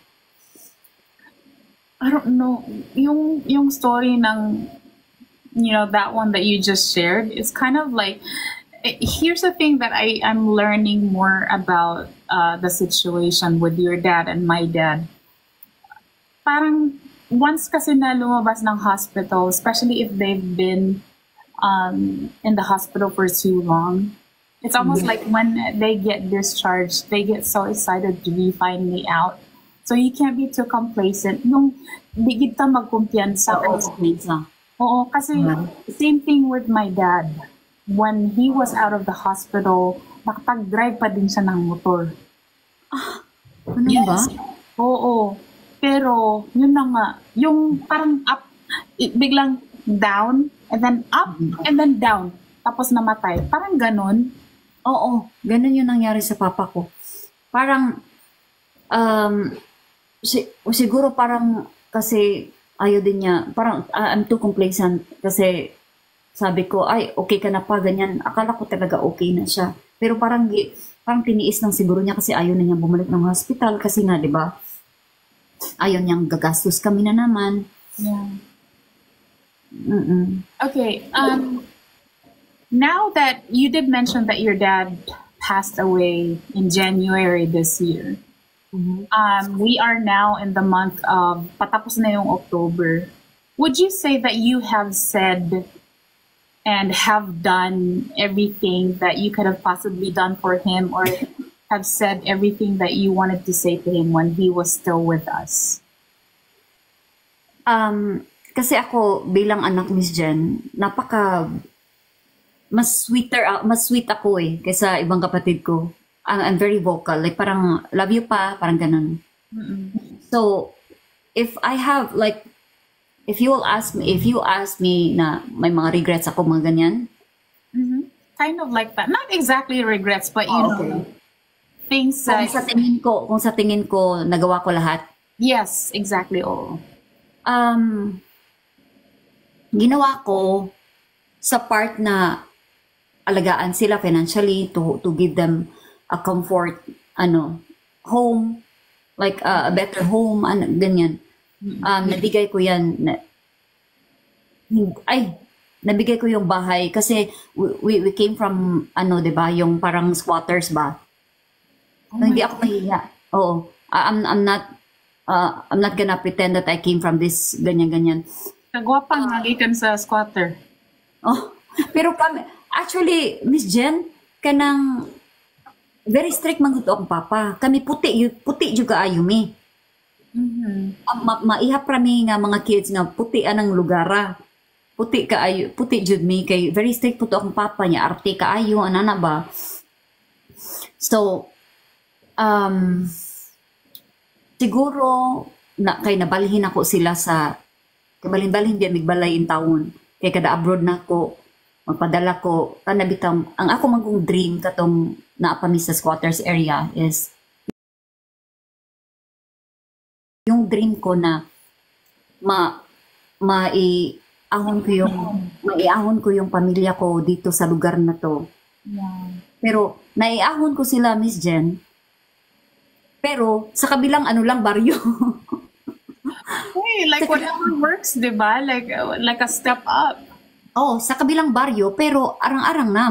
I don't know. Yung story ng, that one that you just shared, is kind of like, here's the thing that I'm learning more about the situation with your dad and my dad. Parang, once kasi na lumabas ng hospital, especially if they've been in the hospital for too long, it's almost like when they get discharged, they get so excited to be finally out. So you can't be too complacent. Nung bigid ka magkumpiyansa. Oo, kasi same thing with my dad. When he was out of the hospital, nakapag-drive pa din siya ng motor. Ba? Oo. Pero, yun na nga, yung parang up, biglang down, and then up, and then down. tapos namatay. Parang ganon. Oo, ganun yung nangyari sa papa ko. Parang, um, siguro parang kasi ayaw din niya, parang I'm too complacent kasi sabi ko, ay, okay ka na pa, ganyan. Akala ko talaga okay na siya. Pero parang, parang tiniis lang siguro niya kasi ayaw na niya bumalik ng hospital kasi nga, di ba, ayaw niyang gagastos kami na naman. Yeah. Mm-mm. Okay. Now that you did mention that your dad passed away in January this year, we are now in the month of patapos na yung October. Would you say that you have said and have done everything that you could have possibly done for him, or have said everything that you wanted to say to him when he was still with us? Kasi ako bilang anak, Miss Jen, mas sweet ako eh kaysa ibang kapatid ko. I'm very vocal, like parang love you pa, parang ganun. So if I have like, if you ask me na may mga regrets ako, mga ganyan. Kind of like that. Not exactly regrets, but you know, things Kung like, sa tingin ko nagawa ko lahat. yes, exactly. Oh, Ginawa ko sa part na alagaan sila financially, to give them a comfort home, like a better home, ganyan. Nabigay ko yan nabigay ko yung bahay kasi we came from 'di ba, yung parang squatters ba. Hindi ako mahiya. Oo. I'm not gonna pretend that I came from this ganyan. kagwapang nagikan sa squatter. Oh, pero kami, actually, Miss Jen, kanang very strict man gito ang papa. Kami puti juga ayo mi. Maihap rami nga mga kids nga puti anang lugara. Puti jud mi kay very strict puto ang papa niya, arte kaayo anana ba. So siguro na kay nabalhin ako sila sa kabalhin-balhin diya migbalay in taon. Kay kada abroad na ko, magpadala ko, kanabitang, ang ako magong dream katong naapami sa squatters area is yung dream ko na maiahon ko yung pamilya ko dito sa lugar na to. Yeah. Pero naiahon ko sila, Miss Jen. Pero sa kabilang baryo. Hey, like whatever works, diba? Like a step up. Oh, sa kabilang baryo, pero arang-arang na,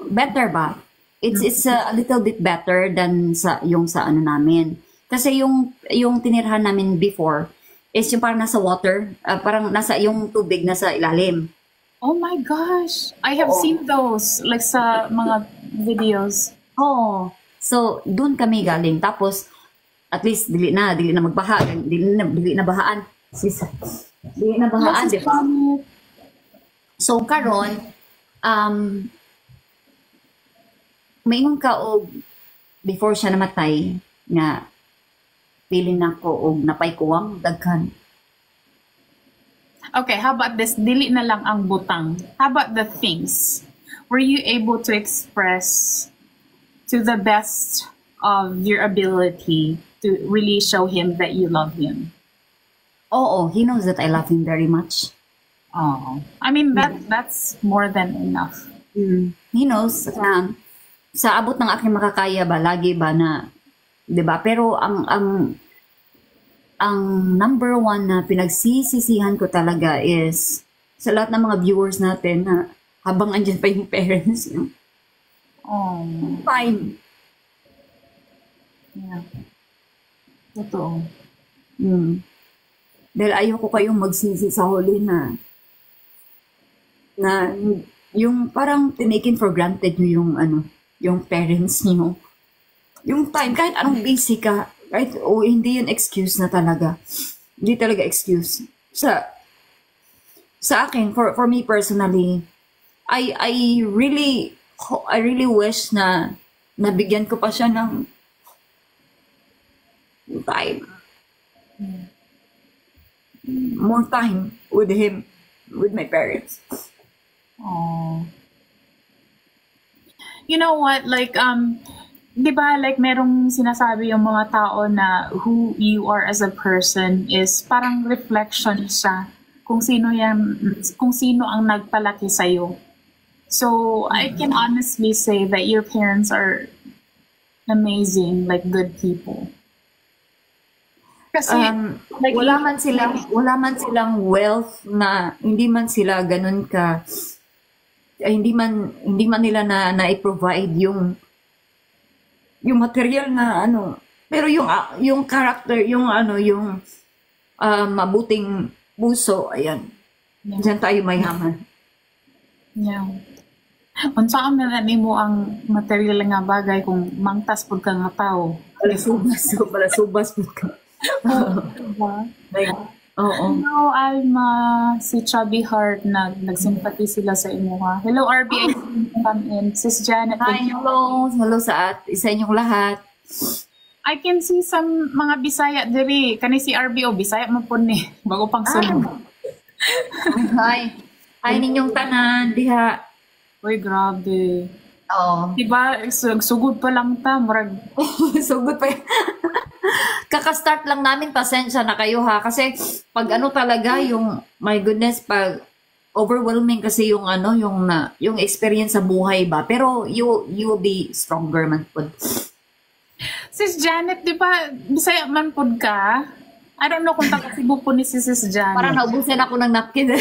better ba? It's a little bit better than sa namin. Kasi yung tinirahan namin before is yung parang nasa water, parang nasa yung tubig nasa ilalim. Oh my gosh. I have seen those, like sa mga videos. Oh, so doon kami galing. Tapos at least dili na magbaha, dili na bahaan. Dili na bahaan, di ba? So karon maingon ka og before siya namatay nga feeling nako og napay kuwang daghan. Okay, how about this? Dili na lang ang butang. How about the things? Were you able to express to the best of your ability to really show him that you love him? Oo, he knows that I love him very much. Oh, I mean that's more than enough. He knows sa abot ng aking makakaya ba, lagi ba na, 'di ba? Pero ang number one na pinagsisisihan ko talaga is sa lahat ng mga viewers natin na habang andyan pa yung parents niyo. Oh, Fine. yeah. Totoo. Dahil ayoko kayong magsisi sa huli na yung parang tinaken for granted nyo yung parents niyo. Yung time, kahit anong busy ka, kahit hindi yun excuse na talaga. Hindi talaga excuse. Sa akin, for me personally, I really wish na nabigyan ko pa siya ng time. More time with him, with my parents. Oh. You know what? Like, di ba, like, merong sinasabi yung mga tao na who you are as a person is parang reflection siya kung sino ang nagpalaki sa'yo. So, I can honestly say that your parents are amazing, like, good people. Kasi, like, wala man silang wealth na hindi man sila ganun ka hindi man nila na-provide yung material na ano, pero yung character, yung mabuting puso, ayan. Diyan tayo mayaman. yeah. Unsa ang nimo ang material nga bagay kung mangtas pud ka nga tao. Balasubas po ka. Diba? Like, oo. Hello, Alma. Si Chubby Heart, nagsimpati sila sa imo ha. Hello, RB. I come in. Sis Janet. Hi, hello. Hello sa inyong lahat. I can see some mga Bisaya diri. Kani si RB o Bisaya man po ni. Bago pang sunod. Hi. Hi ninyong tanan, diha. Uy, grabe. Oo. Diba, sugod pa lang ta. Murag, Sugod pa. Kaka-start lang namin, pasensya na kayo ha. Kasi pag ano talaga, yung, my goodness, pag overwhelming kasi yung yung experience sa buhay ba. Pero you will be stronger man po. Sis Janet, di ba, Bisaya man pod ka? I don't know kung taga Cebu po ni Sis Janet. Parang naubusan ako ng napkin.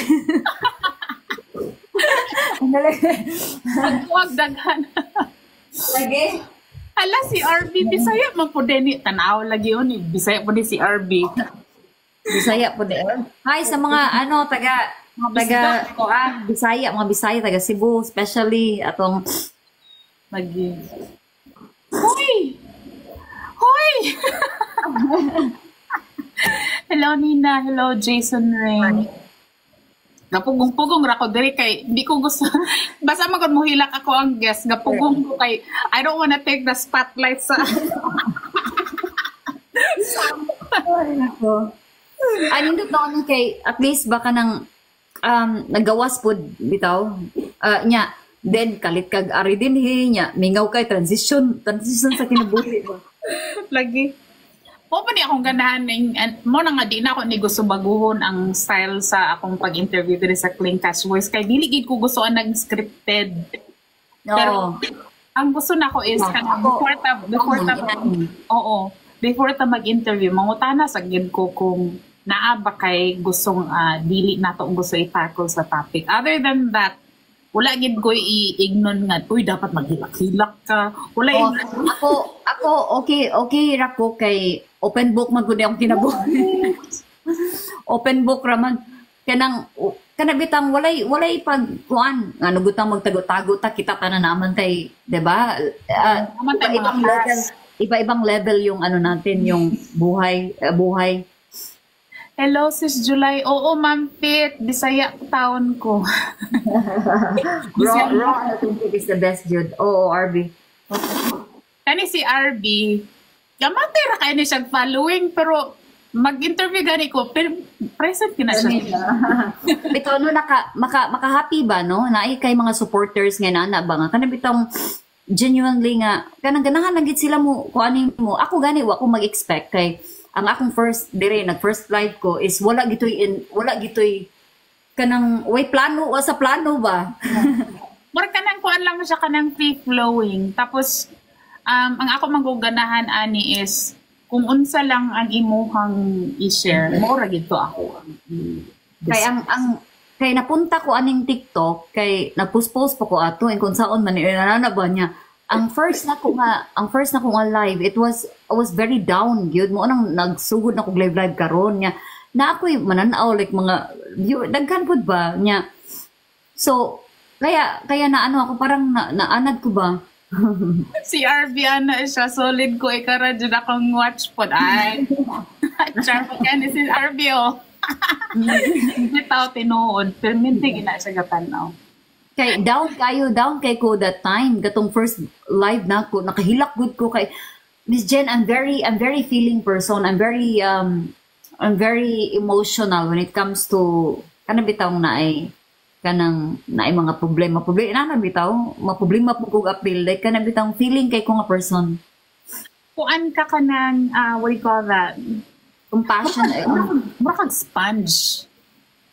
Huwag daghan. Lagi? Ala, si RB, Bisaya man po din. Tanaw lagi yun. Bisaya po din si RB. Bisaya po din. Hi sa mga Bisaya, mga Bisaya, taga Cebu, especially atong Lagi. Hoy! Hoy! Hello, Nina. Hello, Jason Ring. Gapugong-pugong ra ko diri kay hindi ko gusto basta magod mo hilak ako ang guest gapugong ko kay I don't wanna take the spotlight sa nindot na ako kay at least baka nang nagawas po bitaw nya then kalit kag ari din nya mingaw kay transition sa kinabuhi ba lagi. Mo pa di akong ganahan mo na nga di na ako ni gusto baguhon ang style sa akong pag-interview diri sa Clean Cash Voice kay dili gid ko gusto ang nag-scripted. Pero ang gusto nako is kanang before ta mag-interview mangutana sa gid ko kung naa ba kay gustong dili nato ang gusto i-tackle sa topic. Other than that, wala gid ko i-ignon nga uy dapat maghilak-hilak ka. Wala ako okay ra ko kay open book man gud akong kinabuhi. Open book ra man kanang kanabitang walay pag kuan ano gutang magtago-tago ta kita pa na naman kay 'di ba? Iba-ibang level yung ano natin yung buhay. Hello, Sis July. Oo, Ma'am Pit. Bisaya taon ko. Raw, I think it is the best, Jude. Oo, RB. Kani si RB, kamate ra kayo ni siya following, pero mag-interview gani ko, pero present kina siya. Bito, no, maka-happy ba, no? Naay kay mga supporters nga na ba nga? Kanang bitong genuinely nga, kanang ganahan lang gid sila mo, kung ano mo. Ako gani, ako mag-expect kay ang akong first live ko is wala gitoy kanang way plano o sa plano ba. Mura kanang kuan lang siya kanang free flowing. Tapos ang ako mangguganahan ani is kung unsa lang ang imuhang i-share, mura gito ako. Kay kay napunta ko aning TikTok kay nagpost pa ko ato and kung saon man ba niya. Ang first na ko nga live, I was very down gyud mo nang nagsugod na ko live karon nya. Na ako'y mananaw like mga daghan pud ba nya. So kaya na ano ako parang naanad ko ba. Si RB ana siya solid ko ikara jud akong watch pod ay. Charot ka ni si RB oh. Hindi tao tinuod, pero minti gina siya gatanaw. Kay down kay ko that time gatong first live na ko nakahilak good ko kay Miss Jen. I'm very feeling person. I'm very emotional when it comes to kanang bitawng na ay kanang naay mga problema na bitaw maproblema po kog apil like kanang bitaw feeling kay ko nga person Kuan ka ng, what do you call that? compassion Mura kag sponge.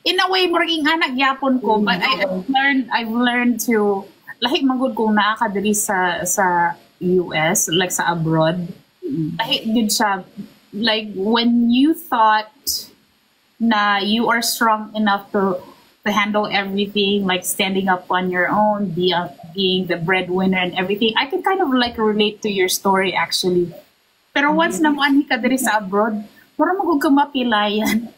In a way, muraging anak yapon ko, but I've learned to, lahi magud kung naa ka diri sa US, like sa abroad. Lahi gud siya, like when you thought na you are strong enough to handle everything, like standing up on your own, being the breadwinner and everything, I can kind of like relate to your story actually. Pero once na moanhi ka diri sa abroad, mura magud ka mapilayan.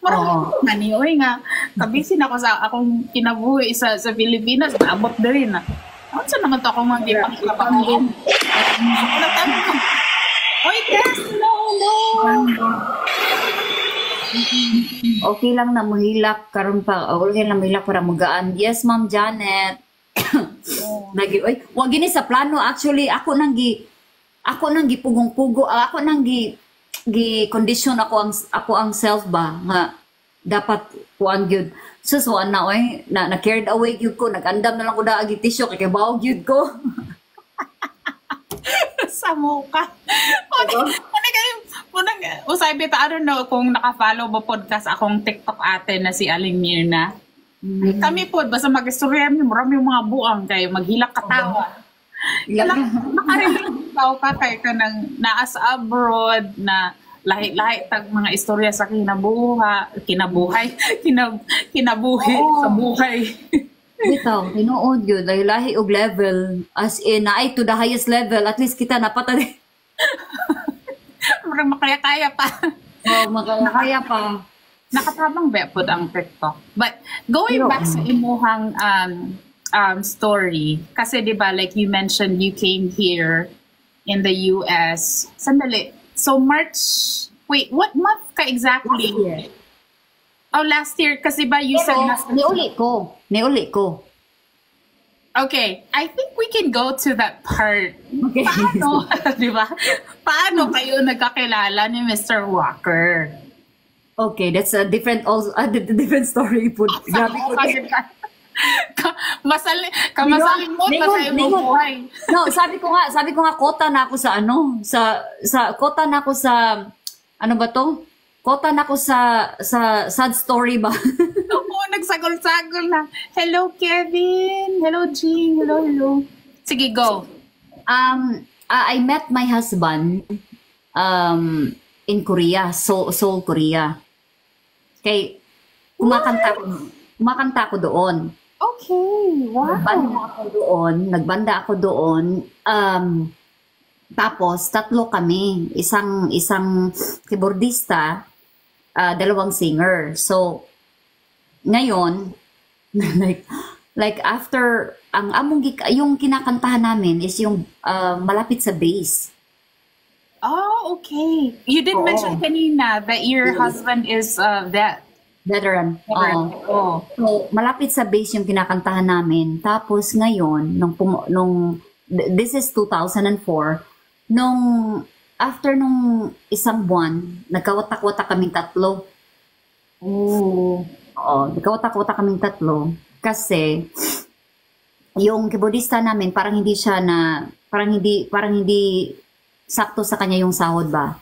Mura mani oy nga kabisin ako sa akong kinabuhi sa Pilipinas, naabot diri na. Unsa naman to akong mga pangkapangon? Wala tanong. Oy, Tess, no. Okay lang na mohilak karon pa okay lang mohilak para magaan. Yes, Ma'am Janet. Nagi oy, wa gini sa plano actually ako nang gipugong-pugo, ako nang condition ako ang self ba nga dapat kuan gyud. So na oy na carried away gyud ko, nagandam na lang ko daagi tissue kay bawo gyud ko. Sa muka. Usay bita, I don't know kung naka-follow mo podcast akong TikTok ate na si Aling Mirna. Kami po, basta mag-istorya mi, marami yung mga buang kay maghilak katawa. Makarelate tao ka kay ka ng naas abroad na lahi-lahi tag mga istorya sa kinabuhi sa buhay. Bitaw, tinuod yun, lahi og level, as in, naay to the highest level, at least kita napatali. Marang makaya-kaya pa. Makaya pa. Nakatabang ba po ang TikTok? But going back sa imuhang story, kasi di ba, like you mentioned, you came here in the US. Sandali. So wait, what month ka exactly? Last year. Oh, last year. Kasi ba you said... Niuli ko. Okay, I think we can go to that part. Okay. Paano, di ba? Paano kayo nagkakilala ni Mr. Walker? Okay, that's a different different story po. Grabe ko. Kamasalimot pa sa iyong buhay. No, sabi ko nga kota na ako sa kota na ako sa ano ba to? Kota na ako sa sad story ba? Oo, nagsagol-sagol na. Hello, Kevin. Hello, Jean. Hello. Sige, go. I met my husband in Korea, Seoul, Korea. Kay kumakanta ako doon. Okay, wow. Nagbanda ako doon. Tapos tatlo kami, isang keyboardista, dalawang singer. So ngayon like after yung kinakantahan namin is yung malapit sa bass. Oh, okay. You did mention kanina that your husband is veteran. Oh. So malapit sa bass yung kinakantahan namin. Tapos ngayon nung this is 2004, after nung isang buwan, nagkawatak-watak kaming tatlo. Oo, nagkawatak-watak kaming tatlo kasi yung keyboardista namin parang hindi sakto sa kanya yung sahod ba.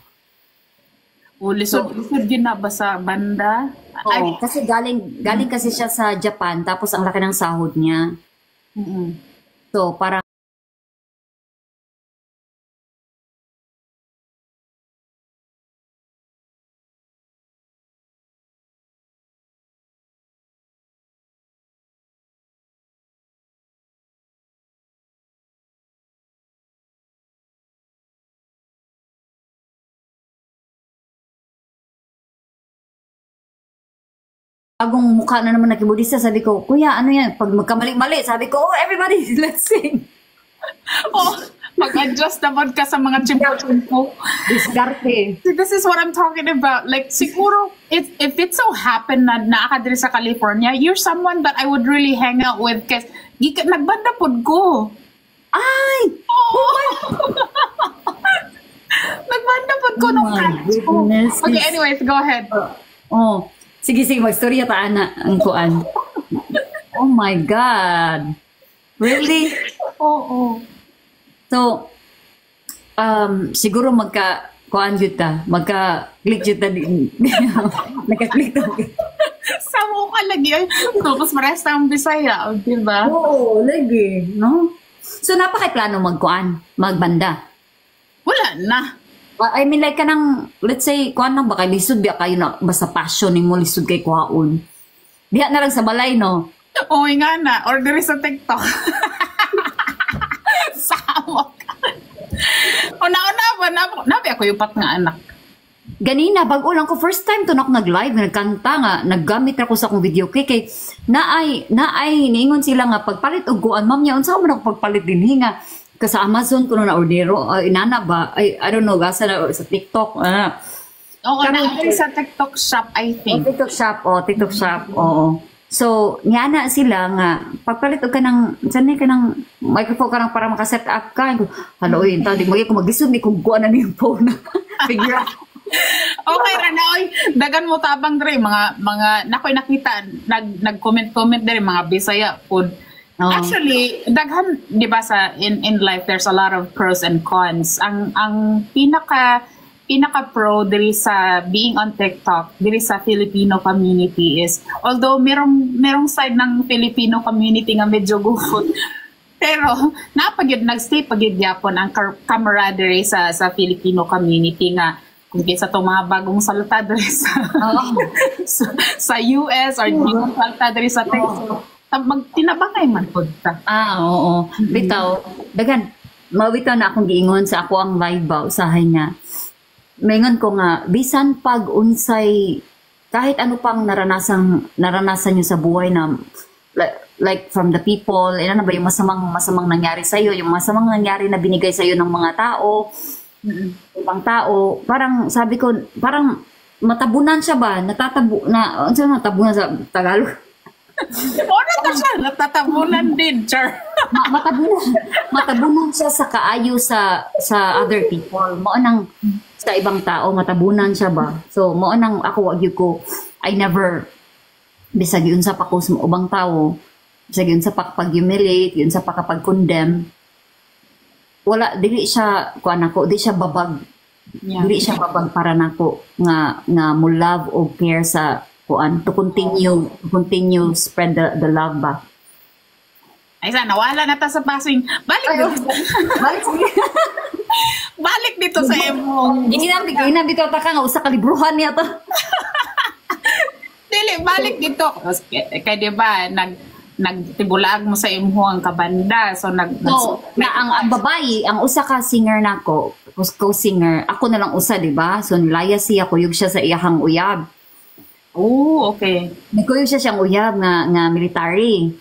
Lisod din na ba sa banda? Oo, kasi galing kasi siya sa Japan tapos ang laki ng sahod niya. So parang bagong mukha na naman na keyboardista, sabi ko, kuya, ano yan? Pag magkamali-mali, sabi ko, everybody, let's sing. Mag-adjust naman ka sa mga chimpo-chimpo. Diskarte. This is what I'm talking about. Like, siguro, if it so happened na naa ka diri sa California, you're someone that I would really hang out with kasi nagbanda pod ko. Ay! Nagbanda pod ko nung college ko. Okay, anyways, go ahead. Sige, magstorya ta ana ang kuan. Oh my God. Really? Oo. So, siguro kuan jud ta, magka-click jud ta din. Nagka-click ta. Sa mo ka lagi. Ay, tapos mares ang Bisaya, di ba? Oo, lagi, no? So, napaka-plano magbanda. Wala na. I mean, like, let's say, kuan lang ba kay lisod, biya kayo na, basta passion mo, lisod kay kuhaon. Diha na lang sa balay, no? Oo nga na. Order sa TikTok. Sama ka. O nauna ba? Nabi ako yung pat nga anak. Ganina, bago lang ko, first time to na ako nag-live, nagkanta nga, naggamit ako sa akong video kay naay, niingon sila nga, pagpalit og kuan, ma'am niya, unsa man ako pagpalit din hinga, sa Amazon ko na ordero, inana ba, I don't know, gasa na, sa TikTok, Oo, nabi sa TikTok shop, I think. TikTok shop, oo. So, na sila nga, pagpalit og kanang, sanay ka ng microphone ka nang para makaset up ka. Hello, yun, di mo ko mag-isod, di kung kuha na niyo yung phone na. Figure out. Okay, Ranaoy, dagan mo tabang dre, mga, nakoy nakita, nag-comment dire, mga Bisaya food. Oh. Actually, daghan, di ba in life, there's a lot of pros and cons. Ang pinaka pro diri sa being on TikTok diri sa Filipino community is, although merong side ng Filipino community nga medyo gufot, pero napagid nagstay pagid gyapon ang camaraderie sa Filipino community nga kung sa itong mga bagong salita diri sa US or bagong salita diri sa TikTok, magtinabangay man pud ta. Oo. Bitaw, dagan, mawitaw na akong giingon sa ako ang live ba, usahay nga. Maingon ko nga, bisan pag unsay, kahit ano pang naranasan nyo sa buhay na, like from the people, na ba yung masamang nangyari sa'yo, yung masamang nangyari na binigay sa'yo ng mga tao, ibang tao, parang sabi ko, parang matabunan siya ba? Natabunan sa Tagalog? Ano ta siya? Natatabunan din, Char. Matabunan siya sa kaayo sa other people. Mo nang sa ibang tao, matabunan siya ba? So, mo nang ako wag ko, I never, bisag yun sa pa ko sa ubang tao, bisag yun sa pag-humiliate, yun sa pag-condemn, wala, dili siya, kuan ako, di siya babag. Yeah. Dili siya babag para nako nga mo love o care sa kuan to continue spread the love ba. Ay sana nawala na ta sa passing. Balik dito sa imong. Inabi to ta ka nga usa ka libruhan niya to. Dili balik dito. Kay di ba nagtibulag mo sa imong kabanda. So na ang babae, ang usa ka singer nako, co-singer, ako na lang usa, di ba? So nilaya siya, kuyog siya sa iyahang uyab. Oh, okay. Nagkuyog siya siyang uyab nga military.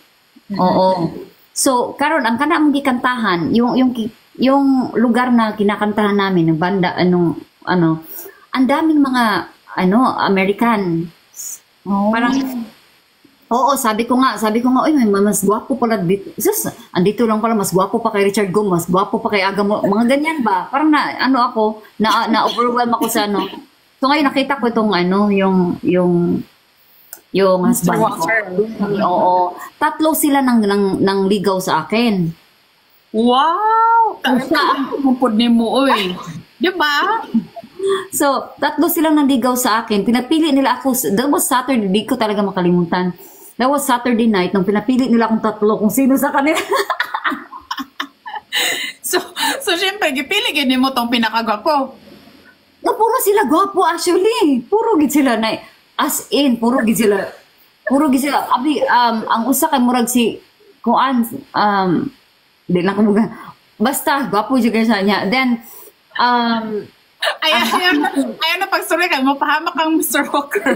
Oo. So karon ang kana mong gikantahan, yung lugar na kinakantahan namin ng banda ang daming mga American. Oh. Parang oo, sabi ko nga, oy, mas gwapo pala dito. Andito lang pala, mas gwapo pa kay Richard Gomez, mas gwapo pa kay Aga mo. Mga ganyan ba? Parang na-overwhelm ako sa So ngayon nakita ko itong yung husband ko. Oo. Tatlo sila nang ligaw sa akin. Wow! Kapupod ni mo, oy. Di ba? So, tatlo silang nandigaw sa akin. Pinapili nila ako. That was Saturday. Di ko talaga makalimutan. That was Saturday night nung pinapili nila akong tatlo kung sino sa kanila. So syempre, gipili gini mo tong pinakagwapo. No, puro sila gwapo actually. Puro gid sila na as in, puro gid sila. Abi, ang usa kay murag si kuan di lang ko mga basta gwapo jud sa niya. Then Ayan na pag-story ka, mapahamak kang Mr. Walker.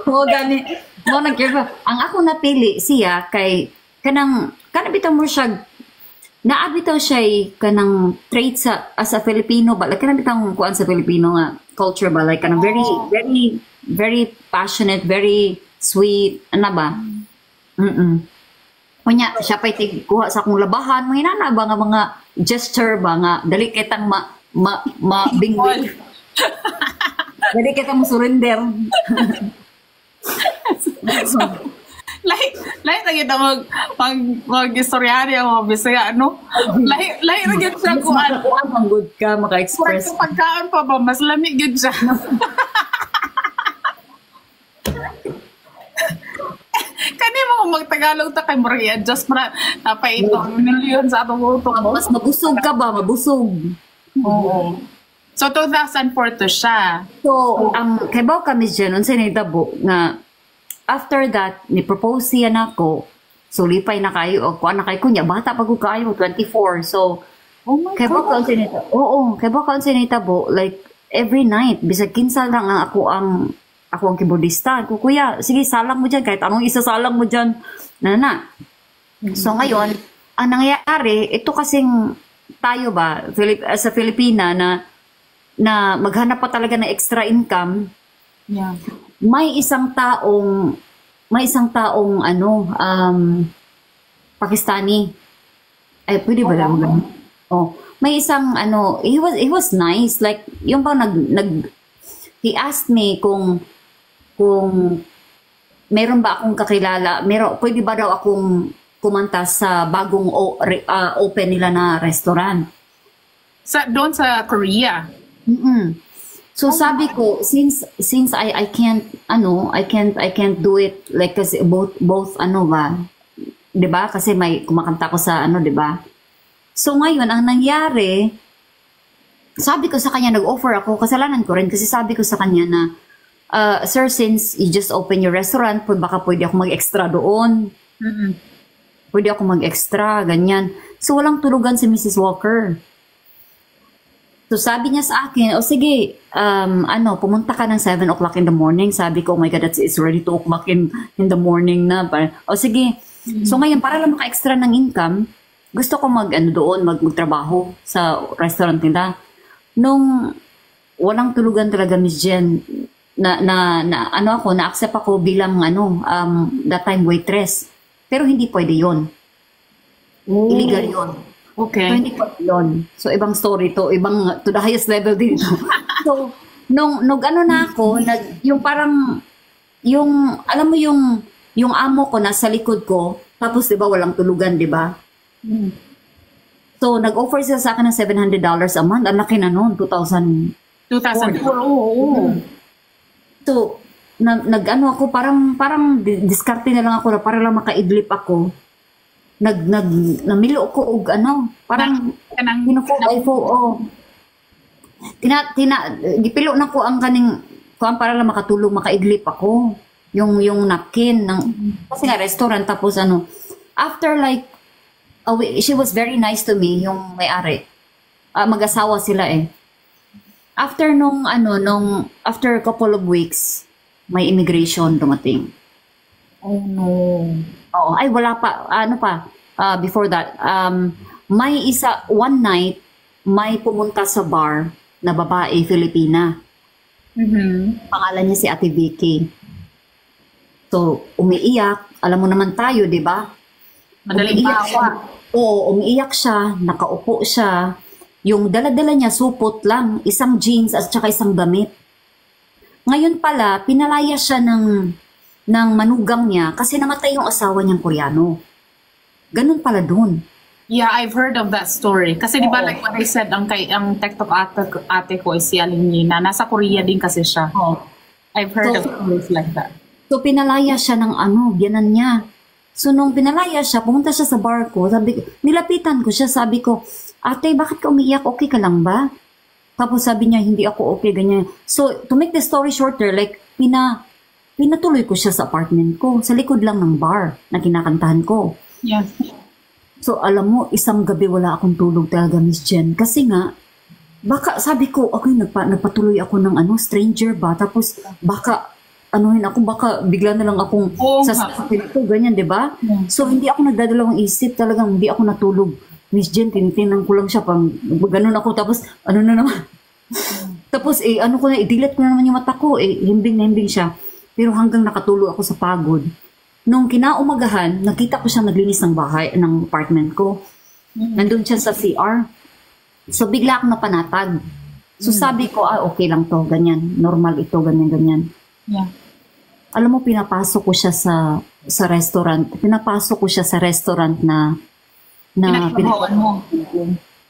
Oo, gani. Mo nag-care. Ang ako napili siya kay kanang bitaw mo siya naabitaw siya kanang trait sa as a Filipino ba, like kanang bitaw kuan sa Filipino nga culture ba, like kanang very passionate, very sweet, ano ba? Kunya siya pa'y kuha sa akong labahan, mga inana ba nga mga gesture ba nga dali kitang bingwing. Dali kitang surrender. lahi na kita mag-istoryahan yung mga Bisaya, ano? Lahi na gid siya kung ano. Ang good ka, maka-express. Kung pagkaan pa ba, mas lamig gid siya. Kani mo magtagalog ta kay Murray, adjust para napaitong milyon sa atong utok. Mas mabusog ka ba? Mabusog. Oo. So, 2004 to siya. So, kay Bao kami dyan, unsay nahitabo nga after that, ni-propose siya na ako, so lipay na kayo, o kuha na kayo kunya, bata pag kayo, 24. So, Oh my kay Bao God. ka unsay nahitabo. Oo, kay Bao ka unsay nahitabo, like, every night, bisag kinsa lang ang ako ang keyboardista. Ko, kuya, sige, salang mo dyan, kahit anong isasalang mo dyan, na. So, ngayon, ang nangyayari, ito kasing tayo ba, sa Filipina, na maghanap pa talaga ng extra income, Yeah. may isang taong Pakistani. Ay, pwede ba lang ganun? Oh, may isang he was nice, like yung bang he asked me kung meron ba akong kakilala, pwede ba daw akong kumanta sa bagong open nila na restaurant. Doon sa Korea. So sabi ko, since I can't do it like kasi both ba, 'di ba? Kasi may kumakanta ko sa 'di ba? So ngayon ang nangyari, sabi ko sa kanya, nag-offer ako, kasalanan ko rin kasi sabi ko sa kanya na sir, since you just open your restaurant, baka pwede ako mag-extra doon. Pwede ako mag-extra, ganyan. So walang tulugan si Mrs. Walker. So sabi niya sa akin, sige, pumunta ka ng 7 o'clock in the morning. Sabi ko, oh my God, it's already 2 o'clock in the morning na. Sige. So ngayon, para lang maka-extra ng income, gusto ko magtrabaho sa restaurant nila. Nung walang tulugan talaga, Miss Jen, na-accept ako bilang that time waitress. Pero hindi pwede yon. Illegal yon. Okay. So, hindi pa yun. So, ibang story to. To the highest level din ito. So, nung na ako, alam mo yung amo ko nasa likod ko, tapos diba walang tulugan, diba? So, nag-offer sila sa akin ng $700 a month. Ang laki na noon, 2004. 2004. Oo. So, ako, parang diskarte na lang ako na para lang makaidlip ako. Namilo ko og parang gipilo na ko ang kaning kuan para lang makatulog, makaidlip ako yung napkin ng kasi nga restaurant. Tapos after like she was very nice to me, yung may-ari, mag-asawa sila after after a couple of weeks may immigration dumating. Oh no. Oo, ay wala pa, before that, one night, may pumunta sa bar na babae, Filipina. Pangalan niya si Ate Vicky. So, umiiyak, alam mo naman tayo, di ba? Madaling bawa. Oo, umiiyak siya, nakaupo siya, yung dala-dala niya, supot lang, isang jeans at saka isang damit. Ngayon pala, pinalaya siya ng manugang niya kasi namatay yung asawa niyang Koreano. Ganun pala dun. Yeah, I've heard of that story. Kasi di ba like what I said, ang TikTok ate ko is si Alinina. Nasa Korea din kasi siya. I've heard of stories like that. So pinalaya siya ng biyanan niya. So nung pinalaya siya, pumunta siya sa bar ko. Nilapitan ko siya, sabi ko, ate, bakit ka umiiyak? Okay ka lang ba? Tapos sabi niya, hindi ako okay, ganyan. So to make the story shorter, like pinatuloy ko siya sa apartment ko, sa likod lang ng bar na kinakantahan ko. Yeah. So, alam mo, isang gabi wala akong tulog talaga, Miss Jen. Kasi nga, baka, sabi ko, nagpatuloy ako ng stranger ba? Tapos, baka, baka bigla na lang akong sasakit ko, ganyan, di ba? Yeah. So, hindi ako nagdadalawang isip, talagang hindi ako natulog. Miss Jen, tinitingnan ko lang siya, pang ganun ako, tapos, na naman. Tapos, i-delete ko na naman yung mata ko, himbing na himbing siya. Pero hanggang nakatulog ako sa pagod. Nung kinaumagahan, nakita ko siya naglinis ng bahay, ng apartment ko. Nandun siya sa CR. So, bigla akong napanatag. So, sabi ko, okay lang to, ganyan. Normal ito, ganyan, ganyan. Yeah. Alam mo, pinapasok ko siya sa restaurant. Pinapasok ko siya sa restaurant na Pinagtrabahoan mo.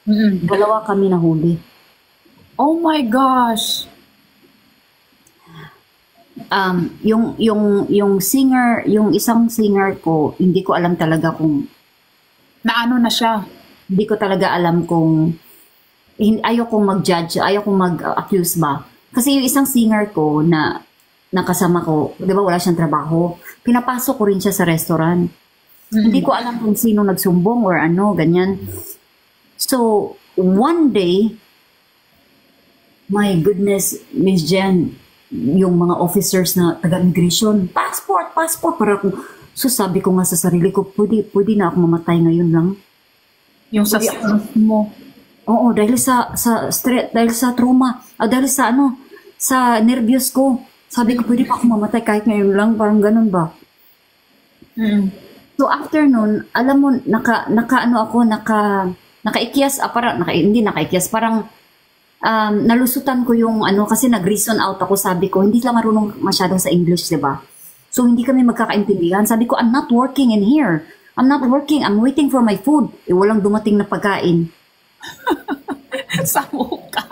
Mm-mm. dalawa kami nahuli. Oh my gosh. Yung singer, yung isang singer ko, hindi ko alam talaga kung Naano na siya? hindi ko talaga alam kung ayaw kong mag-judge, ayaw kong mag-accuse ba. Kasi yung isang singer ko na nakasama ko, 'di ba wala siyang trabaho, pinapasok ko rin siya sa restaurant. Hindi ko alam kung sino nagsumbong or ano, ganyan. So, one day, my goodness, Miss Jen, yung mga officers na taga-immigration, passport, para akong, so sabi ko nga sa sarili ko, pwede na ako mamatay ngayon lang. Yung sa stress mo. Oo, dahil sa stress, dahil sa trauma, dahil sa ano, sa nervyos ko. Sabi ko, pwede pa ako mamatay kahit ngayon lang, parang ganun ba? Mm. So after nun, alam mo, nakaikyas, hindi nakaikyas, parang nalusutan ko yung ano, kasi nag-reason out ako, sabi ko, hindi lang marunong masyado sa English, di ba? So hindi kami magkakaintindihan. Sabi ko, I'm not working in here. I'm not working, I'm waiting for my food. Walang dumating na pagkain. Sa mukha.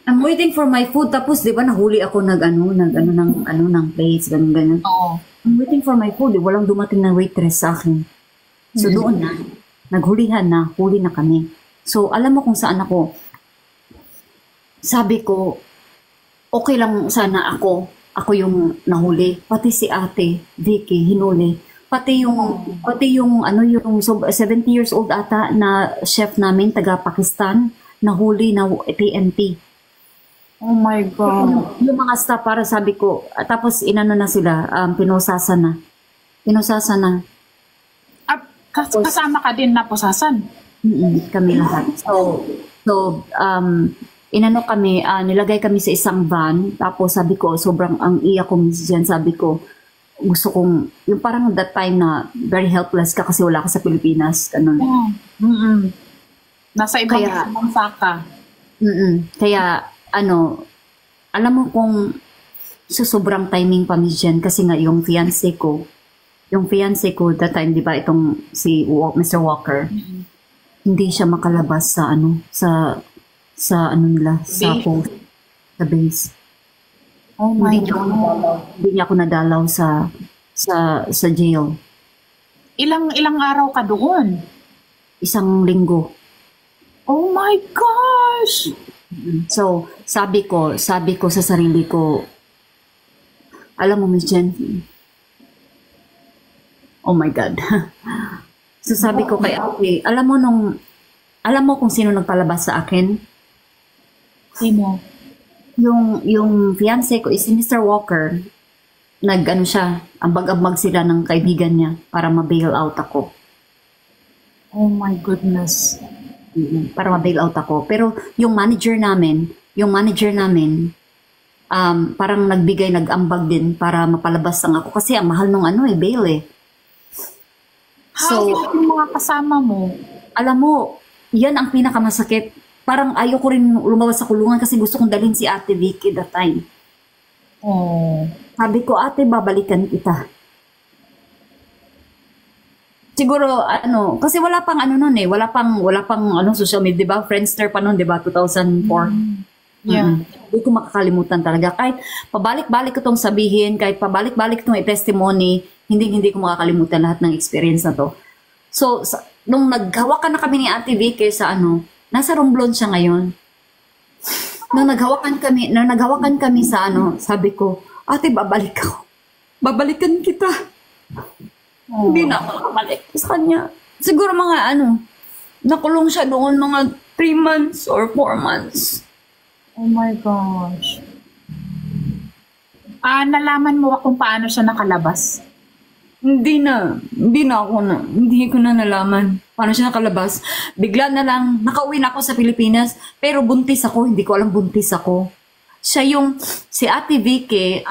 I'm waiting for my food. Tapos, di ba, nahuli ako ng plates, ganun. Oo. I'm waiting for my food. Walang dumating na waitress sa akin. So, doon na. Naghulihan na. Huli na kami. So, alam mo kung saan ako. Sabi ko, okay lang sana ako yung nahuli. Pati si ate, Vicky, hinuli. Pati yung 70 years old ata na chef namin, taga Pakistan, nahuli na TNT. Oh my God. Yung mga staff, para sabi ko, tapos inano na sila, pinusasan na. Kasama ka din na pusasan. Kami lahat. So, inano kami, nilagay kami sa isang van, tapos sabi ko, sobrang ang iyak ko, Miss Jen, sabi ko, gusto kong, yung parang that time na very helpless ka kasi wala ka sa Pilipinas, ganun. Yeah. Nasa ibang bansa ka. Kaya, alam mo kung sobrang timing pa, Miss Jen, kasi nga yung fiancé ko, that time, di ba, itong si Mr. Walker, hindi siya makalabas sa post, sa base. Oh my God. Hindi niya ako nadalaw sa jail. Ilang araw ka doon? 1 linggo. Oh my gosh! So, sabi ko sa sarili ko, alam mo, Miss Jen, oh my God. So, sabi ko kay ate, alam mo kung sino nagpalabas sa akin? Sino? Yung fiancé ko is si Mr. Walker. Siya, ambag-ambag sila ng kaibigan niya para ma-bail out ako. Oh my goodness. Para ma-bail out ako. Pero yung manager namin, parang nag-ambag din para mapalabas lang ako. Kasi ang mahal nung bail eh. So, yung mga kasama mo? Alam mo, yan ang pinakamasakit. Parang ayaw ko rin lumabas sa kulungan kasi gusto kong dalhin si Ate Vicky that time. Oh. Sabi ko, ate, babalikan kita. Siguro, kasi wala pang nun eh. Wala pang social media, diba? Friendster pa nun, diba? 2004. Yeah. Hindi ko makakalimutan talaga. Kahit pabalik-balik ko itong sabihin, kahit pabalik-balik itong i-testimony, hindi ko makakalimutan lahat ng experience na to. So, nung naghawakan na kami ni Ate Vicky sa nasa Romblon siya ngayon. Nung naghawakan kami sa sabi ko, ate, babalik ako. Babalikan kita. Oh. Hindi na ako nakabalik sa kanya. Siguro mga nakulong siya doon mga 3 months or 4 months. Oh my gosh. Nalaman mo ba kung paano siya nakalabas? Hindi ko na nalaman paano siya nakalabas. Bigla na lang, nakauwi na ako sa Pilipinas, pero buntis ako, hindi ko alam buntis ako. Siya si Ate Vicky,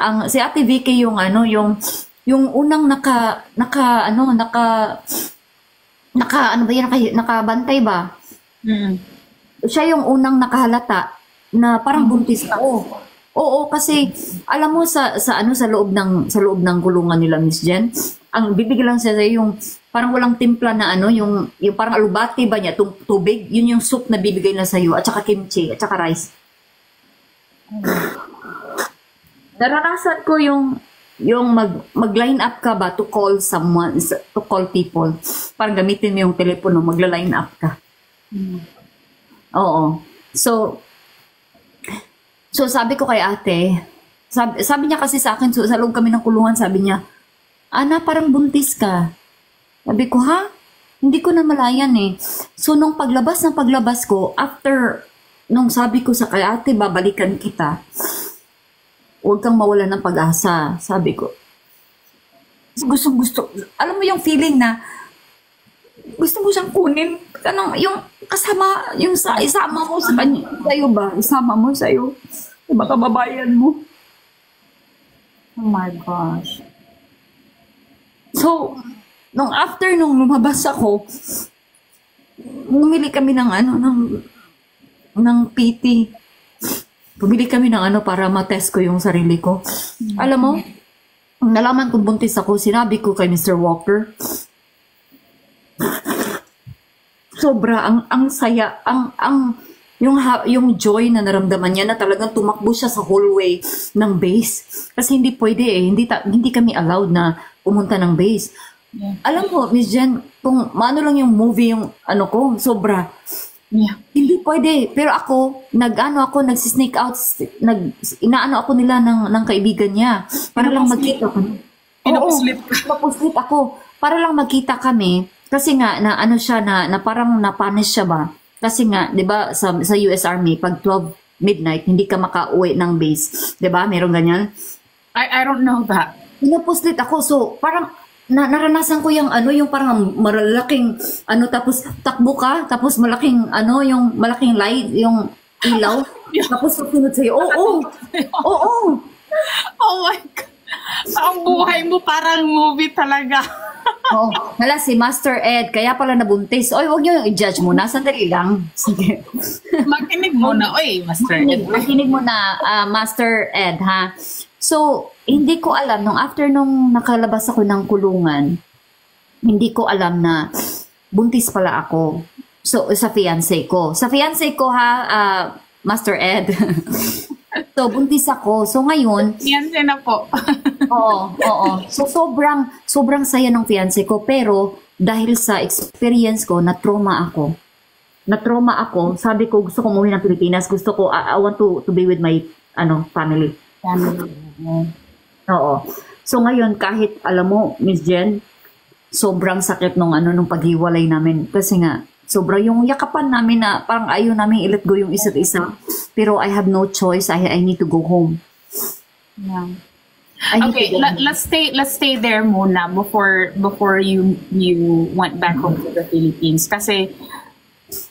yung unang nakabantay ba? Siya yung unang nakahalata na parang buntis ako. Oo, kasi alam mo sa ano sa loob ng kulungan nila Miss Jen, ang bibigyan lang sila yung parang walang timpla na ano, yung parang alubati ba niya, tubig, yun yung soup na bibigay na sa iyo at saka kimchi at saka rice. Naranasan ko yung mag-line up ka ba to call someone, to call people. Parang gamitin mo yung telepono, magla-line up ka. Oo. So sabi ko kay ate, sabi niya kasi sa akin, so, sa loob kami ng kulungan, sabi niya, Ana, parang buntis ka. Sabi ko, ha? Hindi ko na malayan eh. So nung paglabas ko, after, nung sabi ko sa kay ate, babalikan kita, huwag kang mawala ng pag-asa, sabi ko. Gusto. Alam mo yung feeling na gusto mo siyang kunin. Kanang, yung kasama, isama mo sa kanya. Sa'yo ba? Isama mo sa'yo. Diba kababayan mo? Oh my gosh. So, nung lumabas ako, bumili kami ng ng PT. Bumili kami ng para matest ko yung sarili ko. Alam mo, nung nalaman kong buntis ako, sinabi ko kay Mr. Walker, sobra, ang saya, yung joy na naramdaman niya na talagang tumakbo siya sa hallway ng base. Kasi hindi pwede hindi kami allowed na pumunta ng base. Yeah. Alam mo, Miss Jen, kung maano lang yung movie yung ko, sobra. Yeah. Hindi pwede. Pero ako, nagsisneak out, inaano ako nila ng kaibigan niya. Para lang magkita kami. Napuslit ako. Para lang magkita kami. Kasi nga, na siya, na parang napunish siya ba? Kasi nga, di ba, sa US Army, pag 12 midnight, hindi ka makauwi ng base. Di ba? Meron ganyan? I don't know that. Napuslit ako. So, parang, naranasan ko yung parang malaking tapos takbo ka tapos malaking yung malaking light yung ilaw tapos susunod sa'yo oo Oh my God. Ang buhay mo parang movie talaga. oh hala si Master Ed kaya pala nabuntis oy wag niyo i-judge muna sandali lang sige Makinig muna Master Ed. Makinig muna Master Ed ha. So, hindi ko alam, nung nakalabas ako ng kulungan, hindi ko alam na buntis pala ako. So, sa fiancé ko. Sa fiancé ko Master Ed. So, buntis ako. So, ngayon... Fiancé na po. Oo. So, sobrang saya ng fiancé ko. Pero, dahil sa experience ko, na-trauma ako. Sabi ko, gusto ko umuwi ng Pilipinas. Gusto ko, I want to be with my family. Oo. So ngayon kahit alam mo Miss Jen, sobrang sakit nung paghiwalay namin kasi nga sobra yung yakapan namin na parang ayaw namin i-let go yung isa't isa. Pero I have no choice. I need to go home. Yeah. Okay, let's stay there muna before you went back home to the Philippines kasi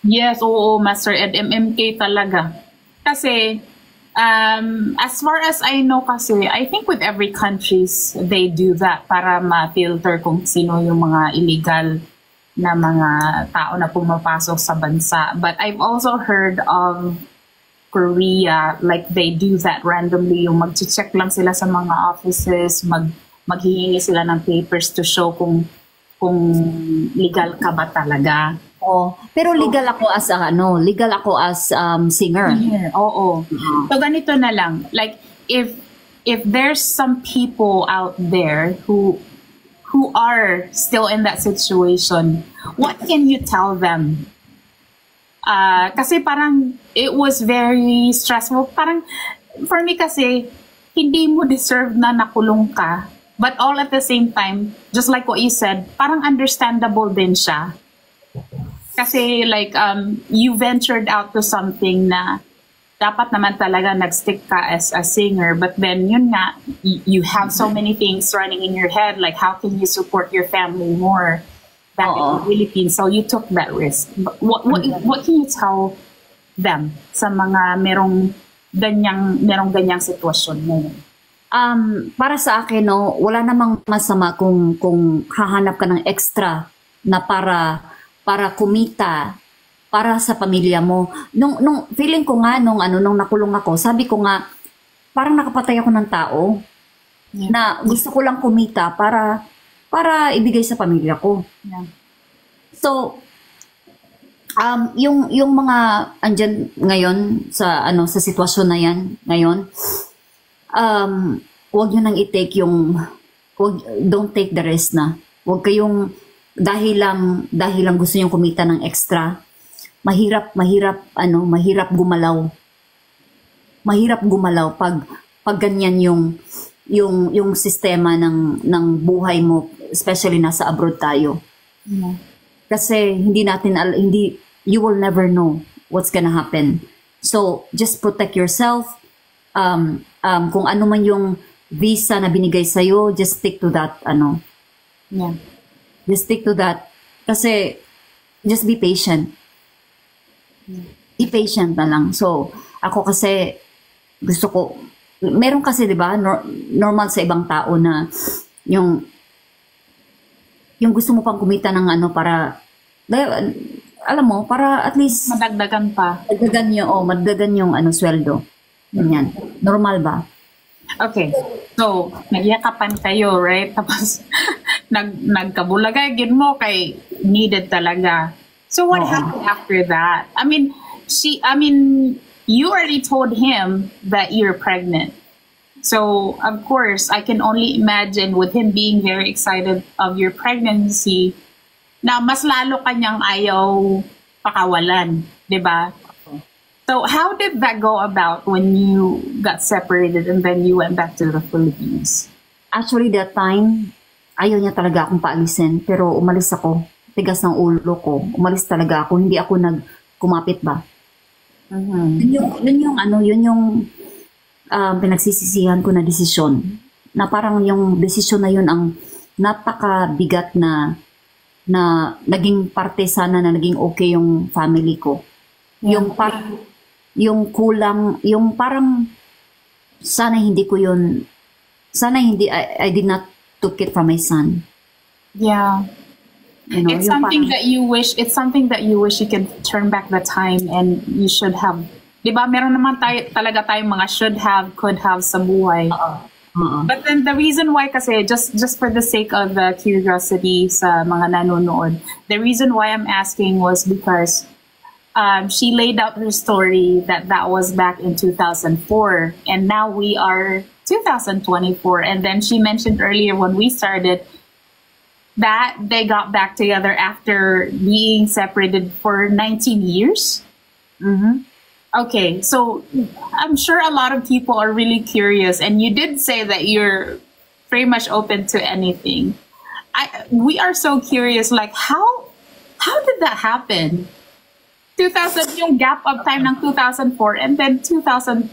yes, Master Ed, MMK talaga. Kasi as far as I know kasi, I think with every countries, they do that para ma-filter kung sino yung mga illegal na mga tao na pumapasok sa bansa. But I've also heard of Korea, like they do that randomly, yung mag-check lang sila sa mga offices, maghihingi sila ng papers to show kung legal ka ba talaga. Pero legal ako as singer. Yeah, oo. So ganito na lang. Like if there's some people out there who are still in that situation, what can you tell them? Kasi parang it was very stressful. Parang for me kasi hindi mo deserve na nakulong ka. But all at the same time, just like what you said, parang understandable din siya. Kasi like you ventured out to something na dapat naman talaga nag-stick ka as a singer, but then yun nga, you have so many things running in your head, like how can you support your family more back in the Philippines? So you took that risk. What can you tell them sa mga merong ganyang sitwasyon ngayon? Para sa akin wala namang masama kung hahanap ka ng extra na para kumita para sa pamilya mo. Nung feeling ko nga nung nakulong ako, sabi ko nga parang nakapatay ako ng tao Yeah. na gusto ko lang kumita para ibigay sa pamilya ko. Yeah. So, yung mga andyan ngayon sa sa sitwasyon na yan ngayon, wag nyo nang i-take don't take the risk na. Wag kayong dahil lang gusto nyo kumita ng extra. Mahirap gumalaw. Mahirap gumalaw pag ganyan yung sistema ng buhay mo, especially nasa abroad tayo. Yeah. Kasi you will never know what's gonna happen. So, just protect yourself. Kung ano man yung visa na binigay sa'yo, just stick to that, Yeah. just stick to that. Kasi, just be patient. Be patient na lang. So, ako kasi, gusto ko, meron kasi, di ba, normal sa ibang tao na yung gusto mo pang kumita ng para, alam mo, para at least Madagdagan pa. madagdagan yung sweldo. Ganyan. Normal ba? Okay. So, nagyakapan kayo, right? Tapos, nagkabulagay mo kay needed talaga. So, what happened after that? I mean, you already told him that you're pregnant. So, of course, I can only imagine with him being very excited of your pregnancy, na mas lalo kanyang ayaw pakawalan, di ba? So, how did that go about when you got separated and then you went back to the Philippines? Actually, that time, ayaw niya talaga akong paalisin. Pero umalis ako. Tigas ng ulo ko. Umalis talaga ako. Hindi ako kumapit ba? Yun yung pinagsisisihan ko na desisyon. Na parang yung desisyon na yun ang napakabigat na naging parte sana na naging okay yung family ko. Yeah. Yung kulang, yung parang sana hindi I did not took it from my son. Yeah. You know, It's yung something parang- that you wish you could turn back the time and you should have. 'Di ba? Meron naman talaga tayong mga should have, could have sa buhay. But then the reason why kasi just for the sake of the curiosity sa mga nanonood, the reason why I'm asking was because she laid out her story that was back in 2004 and now we are 2024, and then she mentioned earlier when we started that they got back together after being separated for 19 years. Okay, so I'm sure a lot of people are really curious, and you did say that you're pretty much open to anything. We are so curious, like how did that happen? 2000, yung gap of time ng 2004 and then 2024.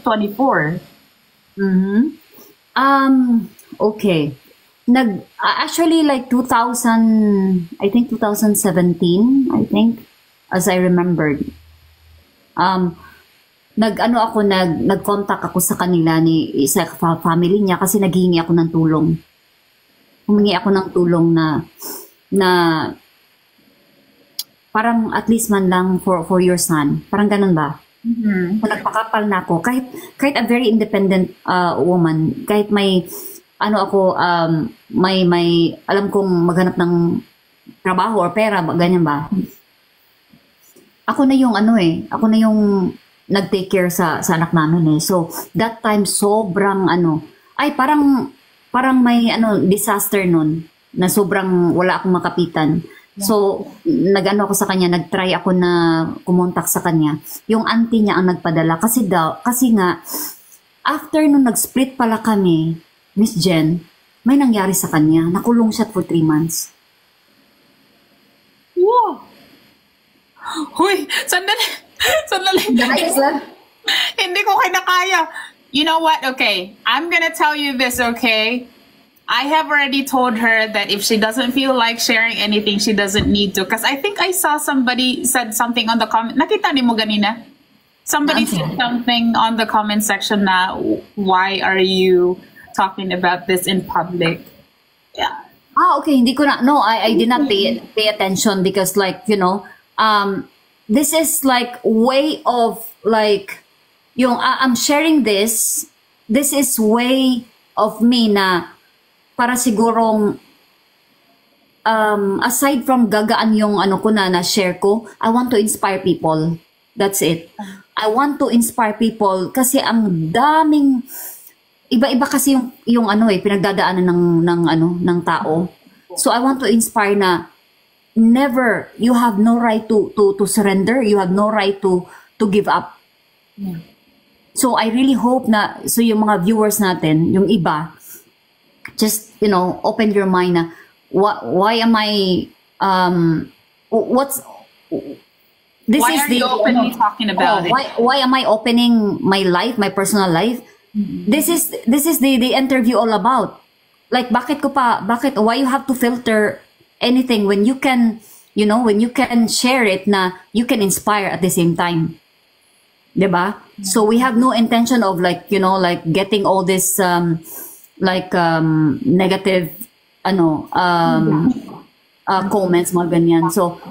Okay. Actually like 2000, I think 2017, as I remembered. Nag-contact ako sa kanila sa family niya kasi naghihingi ako ng tulong. Humingi ako ng tulong na parang at least man lang for your son. Parang ganun ba? Kung nagpakapal na ako, kahit a very independent woman, kahit may may alam kong maghanap ng trabaho or pera, ganyan ba? Ako na yung nag-take care sa anak namin eh. So, that time sobrang parang may disaster nun na sobrang wala akong makapitan. So, ako sa kanya, nag-try ako na kumontak sa kanya. Yung auntie niya ang nagpadala kasi nga after nung nag-split pala kami, Miss Jen, may nangyari sa kanya. Nakulong siya for 3 months. Wow! Huy, sandali. Hindi ko kinakaya. You know what? Okay, I'm gonna tell you this, okay? I have already told her that if she doesn't feel like sharing anything, she doesn't need to. Because I think I saw somebody said something on the comment. Nakita ni mo ganina? Somebody said something on the comment section na, why are you talking about this in public? Yeah. Okay. Hindi ko na, no, I did not pay attention because like, this is like way of like, I'm sharing this this is way of me na para sigurong aside from gagaan yung ano ko na share ko, I want to inspire people. That's it. I want to inspire people kasi ang daming iba-iba kasi yung ano pinagdadaanan ng tao. So I want to inspire na never, you have no right to surrender, you have no right to give up. Yeah. So I really hope na so yung mga viewers natin, yung iba, just open your mind na why am I what's this why is are the you openly talking about it? Why am I opening my life, my personal life? This is the interview all about. Like bakit why you have to filter anything when you can when you can share it na you can inspire at the same time. Diba? So we have no intention of like getting all this negative comments mga ganyan. So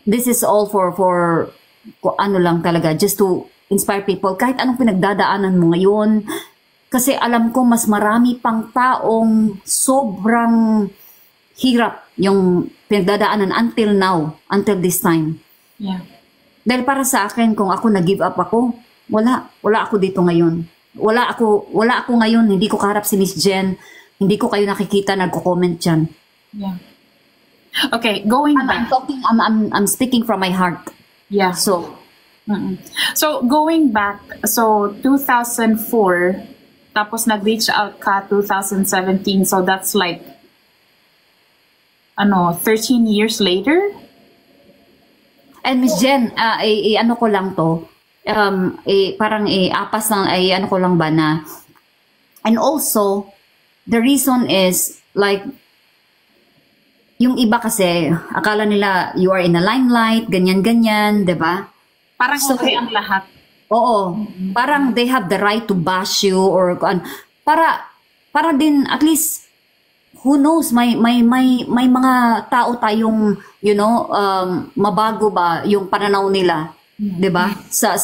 this is all for ano lang talaga, just to inspire people kahit anong pinagdadaanan mo ngayon. Kasi alam ko mas marami pang taong sobrang hirap yung pinagdadaanan until now, until this time. Yeah. Dahil para sa akin, kung ako nag-give up ako, wala ako dito ngayon. Wala ako ngayon, hindi ko kaharap si Miss Jen, hindi ko kayo nakikita nagko-comment dyan. Yeah. Okay, going back. I'm speaking from my heart. Yeah. So, So going back, so 2004, tapos nag-reach out ka 2017, so that's like 13 years later. And Miss Jen, ano ko lang to, parang apas lang, ano ko lang ba na, and also, the reason is, like, yung iba kasi, akala nila, you are in a limelight, ganyan-ganyan, diba? Parang okay ang lahat. Oo, parang they have the right to bash you, or, para din, at least, who knows, may mga tao tayong, mabago ba yung pananaw nila, 'di ba? Sa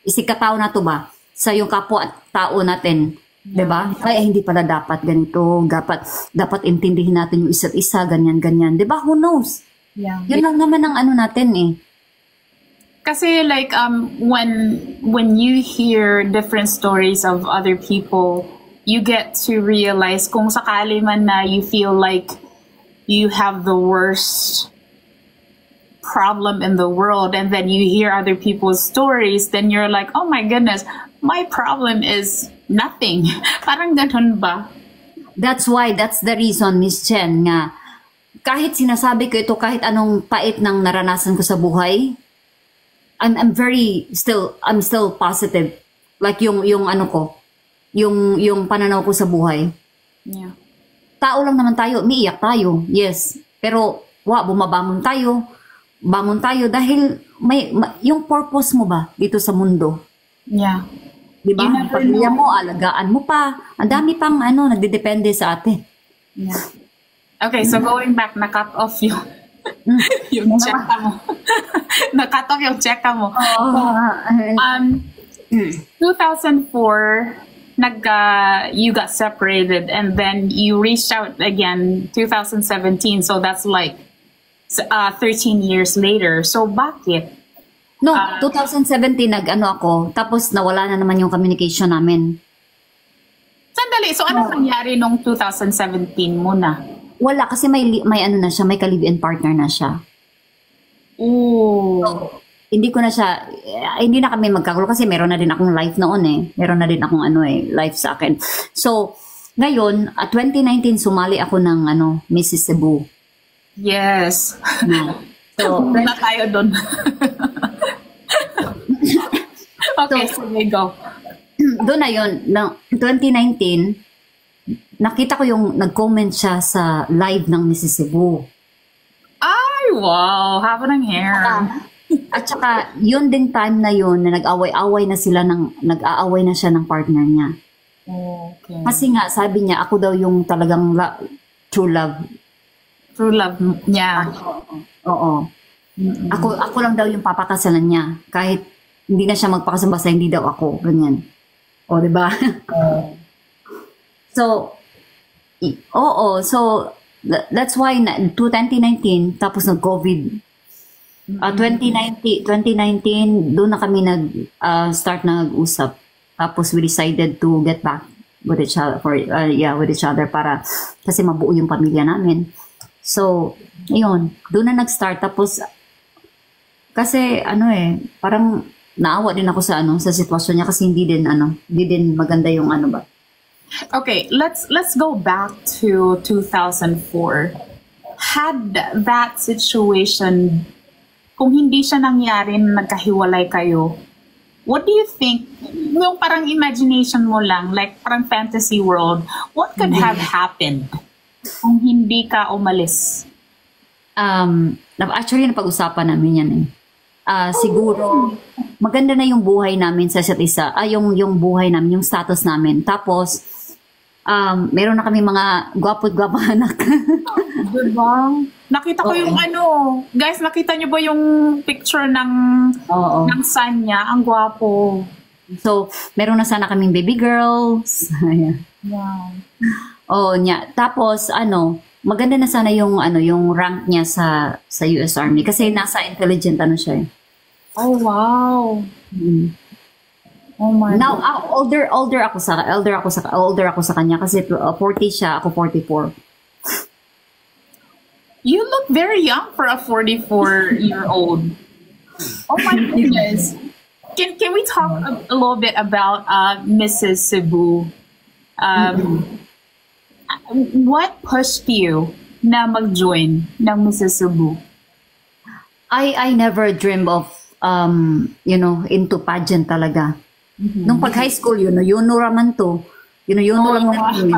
isikatao na to ba? Sa yung kapwa-tao natin, 'di ba? Ay hindi pala dapat ganito, dapat intindihin natin yung isa't isa, ganyan, 'di ba? Who knows? Yeah. Yun lang naman ang ano natin eh. Kasi like when you hear different stories of other people, you get to realize kung sakali man na you feel like you have the worst problem in the world, and then you hear other people's stories, then you're like, oh my goodness, my problem is nothing. Parang ganun ba? That's the reason, Miss Chen, nga kahit sinasabi ko ito, kahit anong pait ng naranasan ko sa buhay, I'm still positive. Like yung ano ko, yung pananaw ko sa buhay. Yeah. Tao lang naman tayo, umiiyak tayo, yes. Pero, bumabangon tayo. Bangon tayo dahil yung purpose mo ba dito sa mundo? Yeah. Diba? Ang pamilya mo, alagaan mo pa. Ang dami pang nagdedepende sa atin. Yeah. Okay, so going back, na-cut off yung check mo. Na-cut off yung check mo. 2004, you got separated, and then you reached out again 2017, so that's like 13 years later. So bakit? No, 2017 ako, tapos nawala na naman yung communication namin. Sandali, so ano nangyari nung 2017 muna? Wala, kasi may ano na siya, may ka-live-in partner na siya. Ooh. So, hindi ko na siya, hindi na kami magkagulo kasi meron na din akong life noon eh. Meron na din akong life sa akin. So, ngayon, 2019 sumali ako ng Mrs. Cebu. Yes. No. So, na tayo doon. Okay, so we go. Doon na yun, 2019, nakita ko yung nag-comment siya sa live ng Mrs. Cebu. Ay, wow, haba ng hair. At saka, yun din time na yun na nag-away-away na nag-aaway na siya ng partner niya. Okay. Kasi nga, sabi niya, ako daw yung talagang true love. True love niya. Oo. Ako lang daw yung papakasalan niya. Kahit hindi na siya magpakasal, basta hindi daw ako. Ganyan. O, di ba? So, so that's why 2019 tapos nag-COVID. 2019 doon na kami start na nag-usap. Tapos we decided to get back with each other with each other para kasi mabuo yung pamilya namin. So, ayun, doon na nag-start tapos kasi parang naawa din ako sa sitwasyon niya kasi hindi din maganda yung ba. Okay, let's go back to 2004. Had that situation, kung hindi siya nangyari na nagkahiwalay kayo, what do you think, yung parang imagination mo lang, like parang fantasy world, what could have happened kung hindi ka umalis? Actually, napag-usapan namin yan siguro, maganda na yung buhay namin sa isa't isa. Yung buhay namin, yung status namin. Tapos, meron na kami mga gwapo-gwapo anak. Diba? Nakita ko yung guys, nakita niyo ba yung picture ng son niya? Ang gwapo. So, meron na sana kaming baby girls. Ayan. Wow. Tapos, maganda na sana yung rank niya sa US Army kasi nasa intelligent siya. Oh, wow. Oh my Now, God. older ako sa kanya kasi 40 siya, ako 44. You look very young for a 44-year-old. Oh my goodness. Can we talk a little bit about Mrs. Cebu? What pushed you na mag-join ng Mrs. Cebu? I never dreamed of into pageant talaga. Nung pag high school yuno raman to. Yuno lang natin.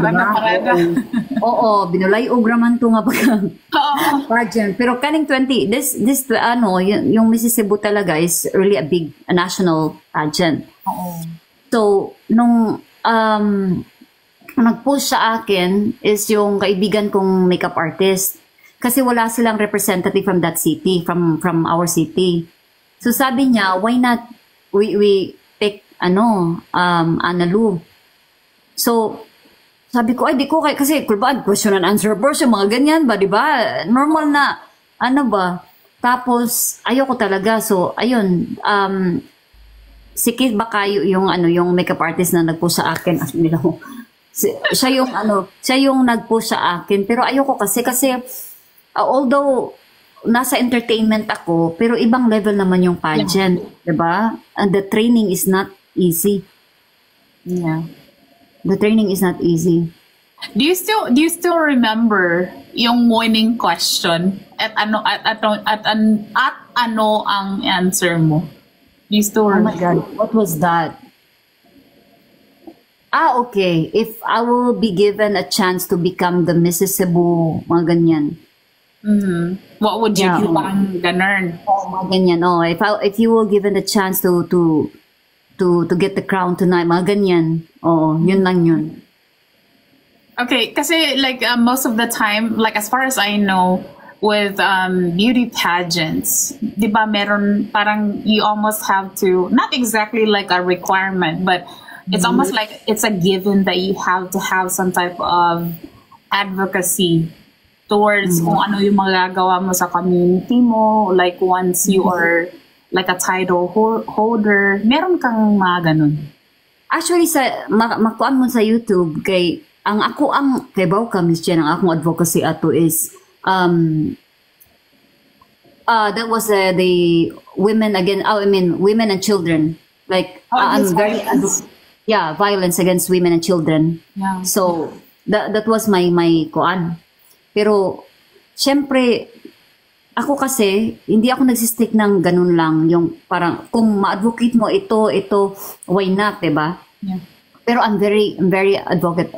Oo, binulayog raman to nga pag pageant. Pero kaning 20, yung Mrs. Cebu talaga is really a big national pageant. So, nung nag-post sa akin is yung kaibigan kong makeup artist. Kasi wala silang representative from that city, from our city. So sabi niya, why not we pick Analu. So sabi ko, di ko kasi question and answer version, mga ganyan ba, di ba? Normal na, ba? Tapos, ayoko talaga. So, ayun, si Kit Bakayo yung makeup artist na nag-post sa akin. Siya yung nag-post sa akin. Pero ayoko kasi although nasa entertainment ako, pero ibang level naman yung pageant, diba? And the training is not easy. Yeah. The training is not easy. Do you still remember yung morning question at ano ang answer mo? Do you still remember? Oh my God, what was that? Okay. If I will be given a chance to become the Mrs. Cebu, mga ganyan. What would you do? Parang ganun. Mga ganyan. If you will given the chance to get the crown tonight, mga ganyan. Yun lang yun. Okay, kasi like most of the time, like as far as I know, with beauty pageants, di ba meron parang you almost have to, not exactly like a requirement, but it's almost like it's a given that you have to have some type of advocacy towards kung ano yung magagawa mo sa community mo, like once you are like a title holder, meron kang mga ganun. Actually, makuan mo sa YouTube, kay Bauka, Miss Jen, ang akong advocacy ato is, that was the women women and children. Like, I'm very, violence against women and children. Yeah. So, that was my kuan. Pero, syempre, ako kasi, hindi ako nagsistick ng ganun lang. Yung parang, kung ma-advocate mo ito, why not, diba? Yeah. Pero I'm very advocate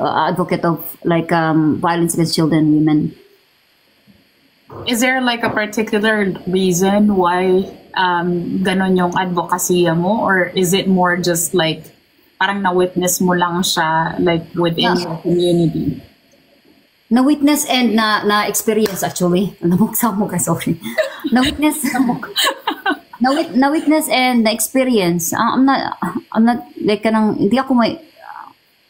of like violence against children and women. Is there like a particular reason why ganon yung advocacy mo, or is it more just like parang na-witness mo lang siya like within your community? Na-witness and na-experience actually. Namuksa mo ka, sorry. Na-witness. na witness and na experience. I'm not like kanang hindi ako may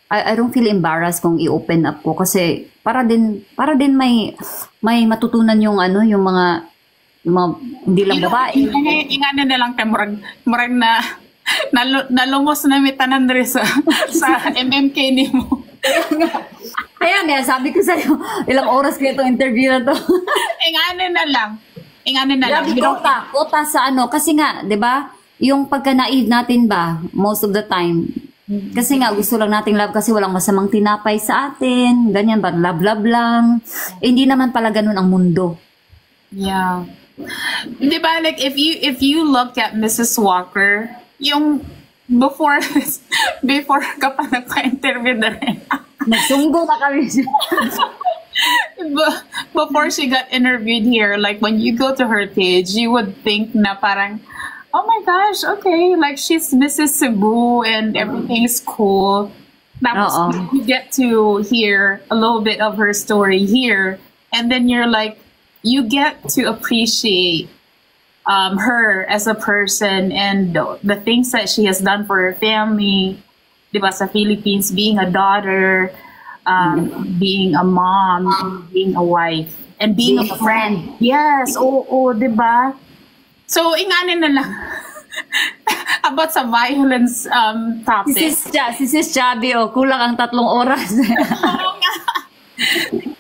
I don't feel embarrassed kung i-open up ko kasi para din may matutunan yung ano yung mga hindi lang babae. Ingana na lang kay murag nalumos na mi tanan diri sa MMK nimo. Kaya nga, sabi ko sa'yo, ilang oras kaya itong interview na to. Ingana na lang. Grabe, kota sa ano, kasi nga, di ba, yung pagka-naive natin ba, most of the time, kasi nga, gusto lang nating love kasi walang masamang tinapay sa atin, ganyan ba, love lang. Hindi naman pala ganun ang mundo. Yeah. Di ba, like, if you look at Mrs. Walker, yung before ka pa nagpa-interview na rin. Nagsunggo na kami siya. Before she got interviewed here, like when you go to her page, you would think na parang, oh my gosh, okay, like she's Mrs. Cebu and everything is cool. Tapos you get to hear a little bit of her story here, and then you're like, you get to appreciate her as a person and the things that she has done for her family. Diba, sa Philippines, being a daughter, being a mom, being a wife, and being a friend. Yes, oo, diba? So, inganin na lang about sa violence topic. Si Sis Chubby, kulang ang 3 oras. Oo nga.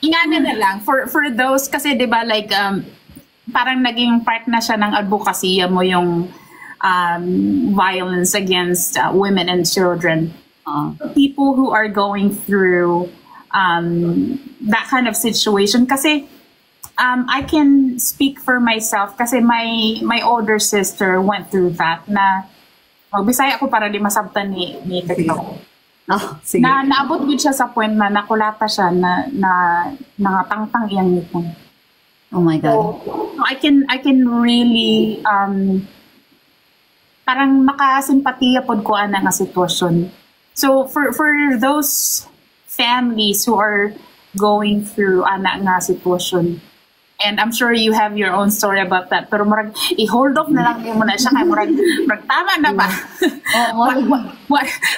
Inganin na lang. For those, kasi diba, like, parang naging part na siya ng advokasya mo yung violence against women and children. People who are going through that kind of situation. Kasi I can speak for myself kasi my older sister went through that na magbisaya ko para di masabtan ni Tekno. Sige. Naabot gud siya sa point na nakulata siya na nangatangtang iyang ngipon. Oh my God. So I can really parang makasimpatiya pod ko ana nga sitwasyon. So for those families who are going through ana nga sitwasyon, and I'm sure you have your own story about that, pero murag i-hold off na lang mo na siya kay murag tama na ba?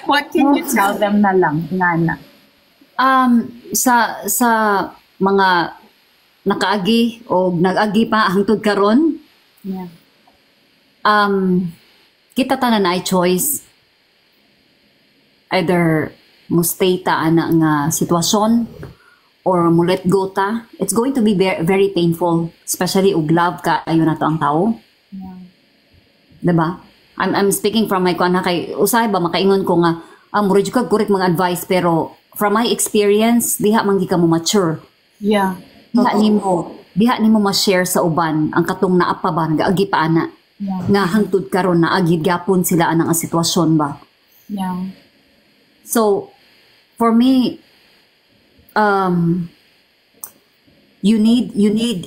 What can you tell them na lang ngana? Sa mga nakaagi o nag-agi pa hangtod karon. Yeah. Kita tanan ay choice. Either mo stay ta ana nga sitwasyon or mo let go ta. It's going to be very, very painful, especially ug love ka ayo na to ang tao. Yeah. Diba? I'm speaking from my kuan kay usahay ba makaingon ko nga mura jud ka correct mga advice pero from my experience diha man ka mo mature. Yeah. Diha nimo ma-share sa uban ang katong naa pa ba nagaagi pa ana. Yeah. Nga hangtod karon na agid gyapon sila anang sitwasyon ba. Yeah. So for me you need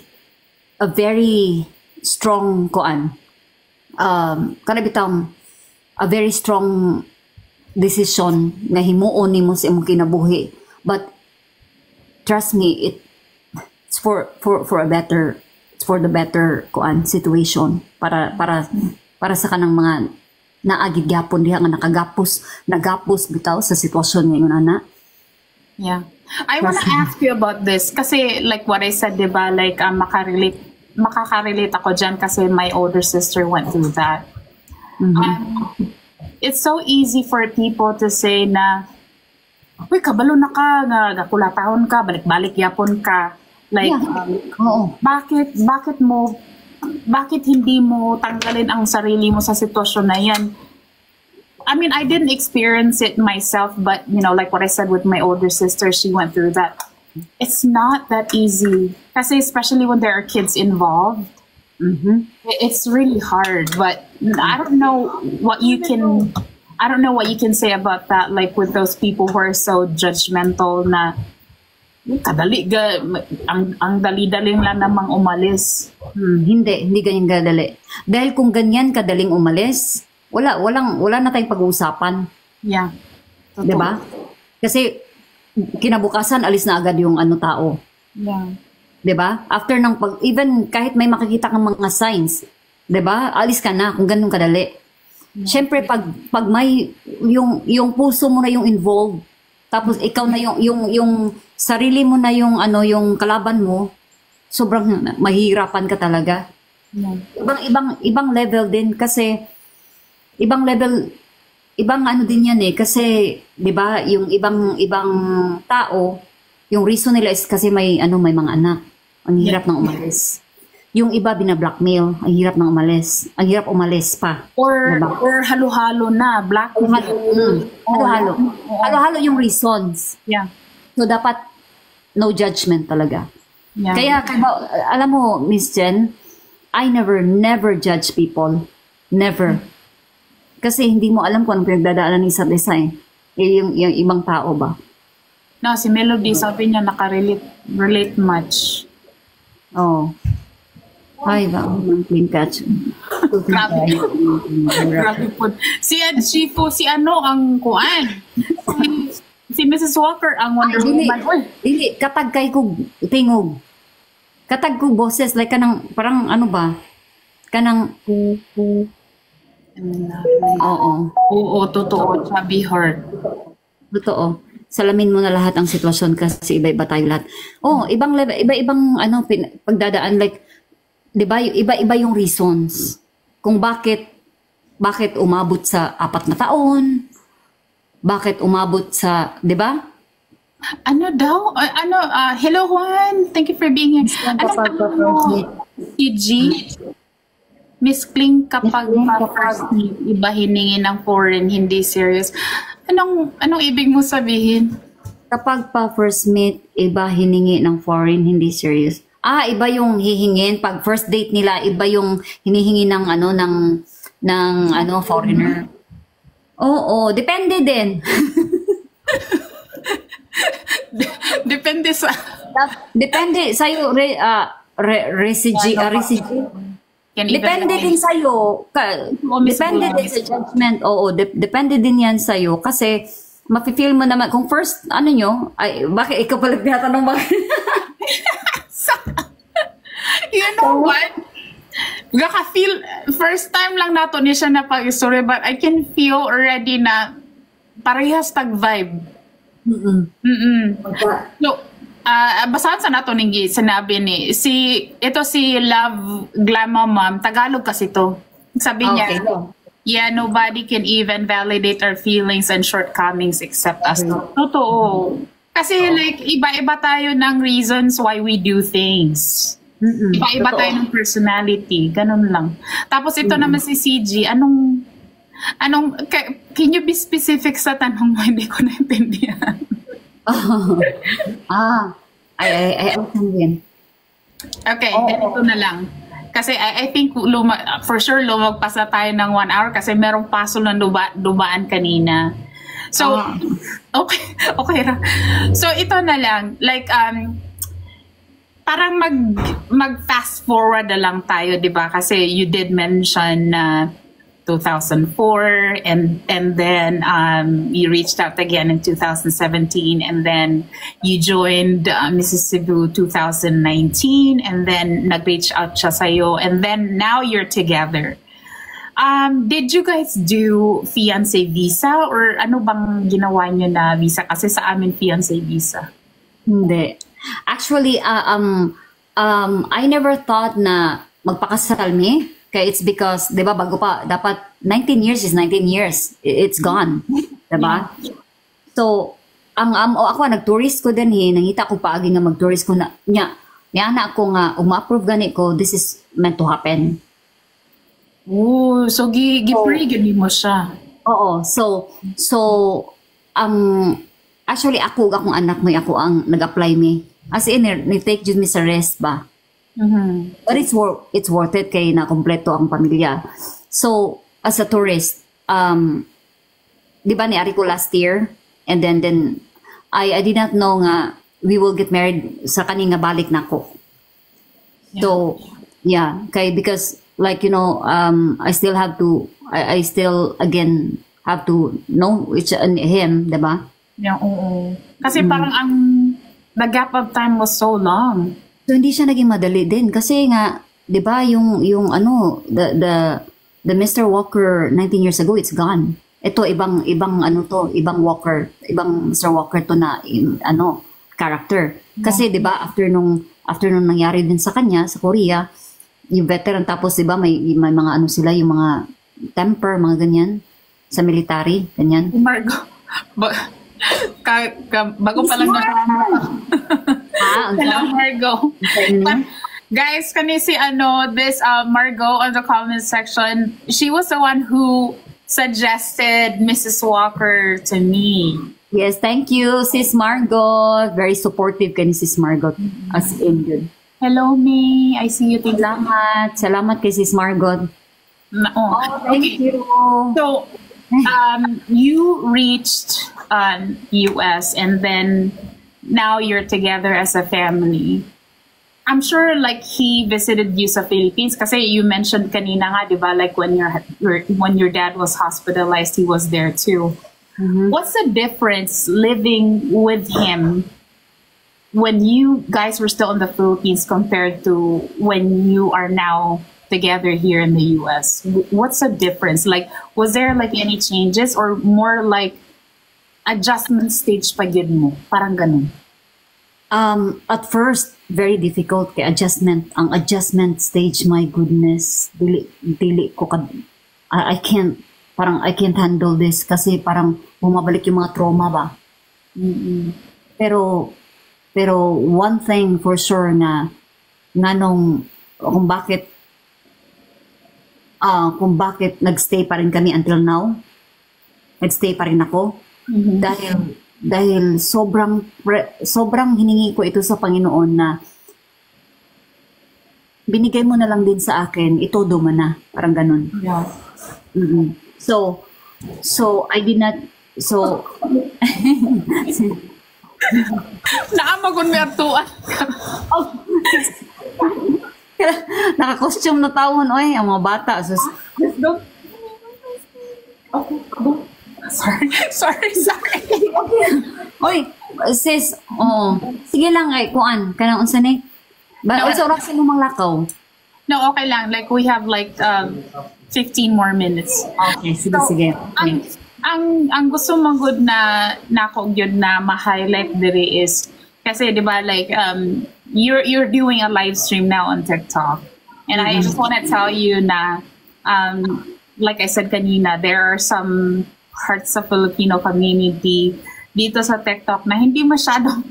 a very strong koan. Kana bitang a very strong decision nga himuon nimo sa imong kinabuhi. But trust me, it's for the better koan situation para sa kanang mga naagid gyapon diha nga nagapos bitaw sa sitwasyon ngayon ana. Yeah. I want to ask you about this kasi like what I said, diba, like makaka-relate ako dyan kasi my older sister went through that. It's so easy for people to say na uy, kabalo na ka, nakulatahon ka, balik-balik yapon ka. Like, bakit hindi mo tanggalin ang sarili mo sa sitwasyon na yan? I mean, I didn't experience it myself, but, you know, like what I said with my older sister, she went through that. It's not that easy. Kasi especially when there are kids involved, it's really hard. But I don't know what you can say about that, like with those people who are so judgmental na kadali ang dali-daling lang namang umalis. Hindi ganyan kadali. Dahil kung ganyan kadaling umalis, wala na tayong pag-uusapan. Yeah. Totoo. 'Di ba? Kasi kinabukasan alis na agad yung tao. Yeah. 'Di ba? After ng even kahit may makikita kang mga signs, 'Diba? Alis ka na kung ganun kadali. Siyempre pag may yung puso mo na yung involved, tapos ikaw na yung sarili mo na yung ano yung kalaban mo, sobrang mahihirapan ka talaga. Ibang level din kasi ibang level ibang ano din yan kasi 'di ba yung ibang tao yung reason nila is kasi may mga anak. Ang hirap ng umalis. Yung iba binablockmail, ang hirap ng umalis. Ang hirap umalis pa. Or Diba? or halo-halo na, blackmail. Halo-halo. Halo-halo yung reasons. Yeah. So dapat no judgment talaga. Yeah. Kaya alam mo, Miss Jen, I never judge people. Never. Kasi hindi mo alam kung anong pinagdadaanan ng isa't isa yung ibang tao ba. No, si Melody sabi niya relate much. Oh. Ay, ba? Ang clean catch. Grabe. Grabe po. Si ano ang kuan? Si Mrs. Walker ang Wonder Woman. Uy. Dili, katag kay kog tingog. Katag kog boses, like kanang, parang ano ba? Kanang, oo. Oo, totoo. Chubby heart. Totoo. Salamin mo na lahat ang sitwasyon kasi iba-iba tayo lahat. Oh, ibang level, iba-ibang pagdadaan, like, 'di ba? Iba-iba yung reasons kung bakit umabot sa 4 na taon, bakit umabot sa, 'di ba? Ano daw? Hello Juan, thank you for being here. Ano sabi mo? EG? Miss Kling kapag first meet, iba hiningi ng foreign, hindi serious. Anong ibig mo sabihin? Kapag pa first meet, iba hiningi ng foreign, hindi serious. Iba yung hihingin pag first date nila, iba yung hinihingi ng foreigner. Oo, depende din. Depende sa iyo refugee. Depende din sa iyo. Depende din sa judgment. Oo, depende din yan sa iyo kasi mafe-feel mo naman kung first bakit ikaw pala tinatanong bakit? You know what? Feel first time lang nato ni siya na pag-story but I can feel already na parehas tag vibe. So, basahan sa nato ning sinabi ni si Love Glamour Mom, Tagalog kasi to. Sabi niya, yeah, nobody can even validate our feelings and shortcomings except us. Totoo. Kasi like iba-iba tayo ng reasons why we do things. Iba-iba tayo ng personality, ganun lang. Tapos ito naman si CG, can you be specific sa tanong mo? Hindi ko naintindihan. I understand. Okay, ganito na lang. Kasi I think for sure lumagpas na tayo ng 1 hour kasi merong puzzle na dumaan kanina. So, okay ra. So ito na lang, like parang mag fast forward na lang tayo, 'di ba? Kasi you did mention 2004 and then you reached out again in 2017 and then you joined Mrs. Cebu 2019 and then nag-reach out siya sa'yo and then now you're together. Did you guys do fiancé visa or ano bang ginawa niyo na visa? Kasi sa amin fiancé visa. Hindi. Actually, I never thought na magpakasal mi. Kaya it's because, di ba, bago pa, dapat 19 years is 19 years. It's gone. Di ba? So, ako, nag-tourist ko din nangita ko paagi nga mag-tourist ko na, niya na ako nga, ma-approve gani ko, this is meant to happen. Oh, so gi-pray gani mo siya. Oo. So, actually, akong anak mo, ako ang nag-apply mi. As in, ni-take yun mi sa rest ba? But it's worth it kay na kompleto ang pamilya. So, as a tourist, di ba ni-ari ko last year? And then I did not know nga we will get married sa kani nga balik na ko. Yeah. So, yeah. Because, like, you know, I still have to, I still, again, have to know him, di ba? Yeah, oo. Kasi parang the gap of time was so long. So, hindi siya naging madali din. Kasi nga, 'di ba yung ano the Mr. Walker 19 years ago, it's gone. Ito ibang ano to, ibang Walker, ibang Mr. Walker to na ano character. Kasi 'di ba after nung nangyari din sa kanya sa Korea, yung veteran tapos 'di ba may mga ano sila yung mga temper, mga ganyan sa military, ganyan. Margo, bago pa lang na. Hello, Margo. Guys, kani si this Margo on the comment section, she was the one who suggested Mrs. Walker to me. Yes, thank you, Sis Margot. Very supportive kani Sis Margot as in good. Hello, May. I see you. Salamat kay Sis Margot. Thank you. So, you reached US and then now you're together as a family. I'm sure like he visited you sa Philippines kasi you mentioned kanina nga, di ba, like when your dad was hospitalized, he was there too. Mm-hmm. What's the difference living with him when you guys were still in the Philippines compared to when you are now together here in the US? What's the difference? Like, was there like any changes or more like adjustment stage pa yun mo? Parang ganun. At first, very difficult kay adjustment. Ang adjustment stage, my goodness, dili ko I can't handle this kasi parang bumabalik yung mga trauma ba. Mm-hmm. Pero one thing for sure na nung kung bakit nagstay pa rin kami until now, nagstay pa rin ako, dahil sobrang hiningi ko ito sa Panginoon na binigay mo na lang din sa akin, itodo mo na, parang ganun. Yeah. Mm-hmm. So I did not, so naamagon may atuan. Naka-costume na tawon, oy, ang mga bata. Sorry. Oy, sis, sige lang kay kuan, kanang unsa ni? Ba unsa oras mo manglakaw? No, okay lang. Like we have like 15 more minutes. Okay, sige. Okay. Ang gusto mong good na nako gyud na ma-highlight diri is kasi 'di ba like you're doing a live stream now on TikTok. And I just want to tell you na like I said kanina, there are some parts of Filipino community dito sa TikTok na hindi masyadong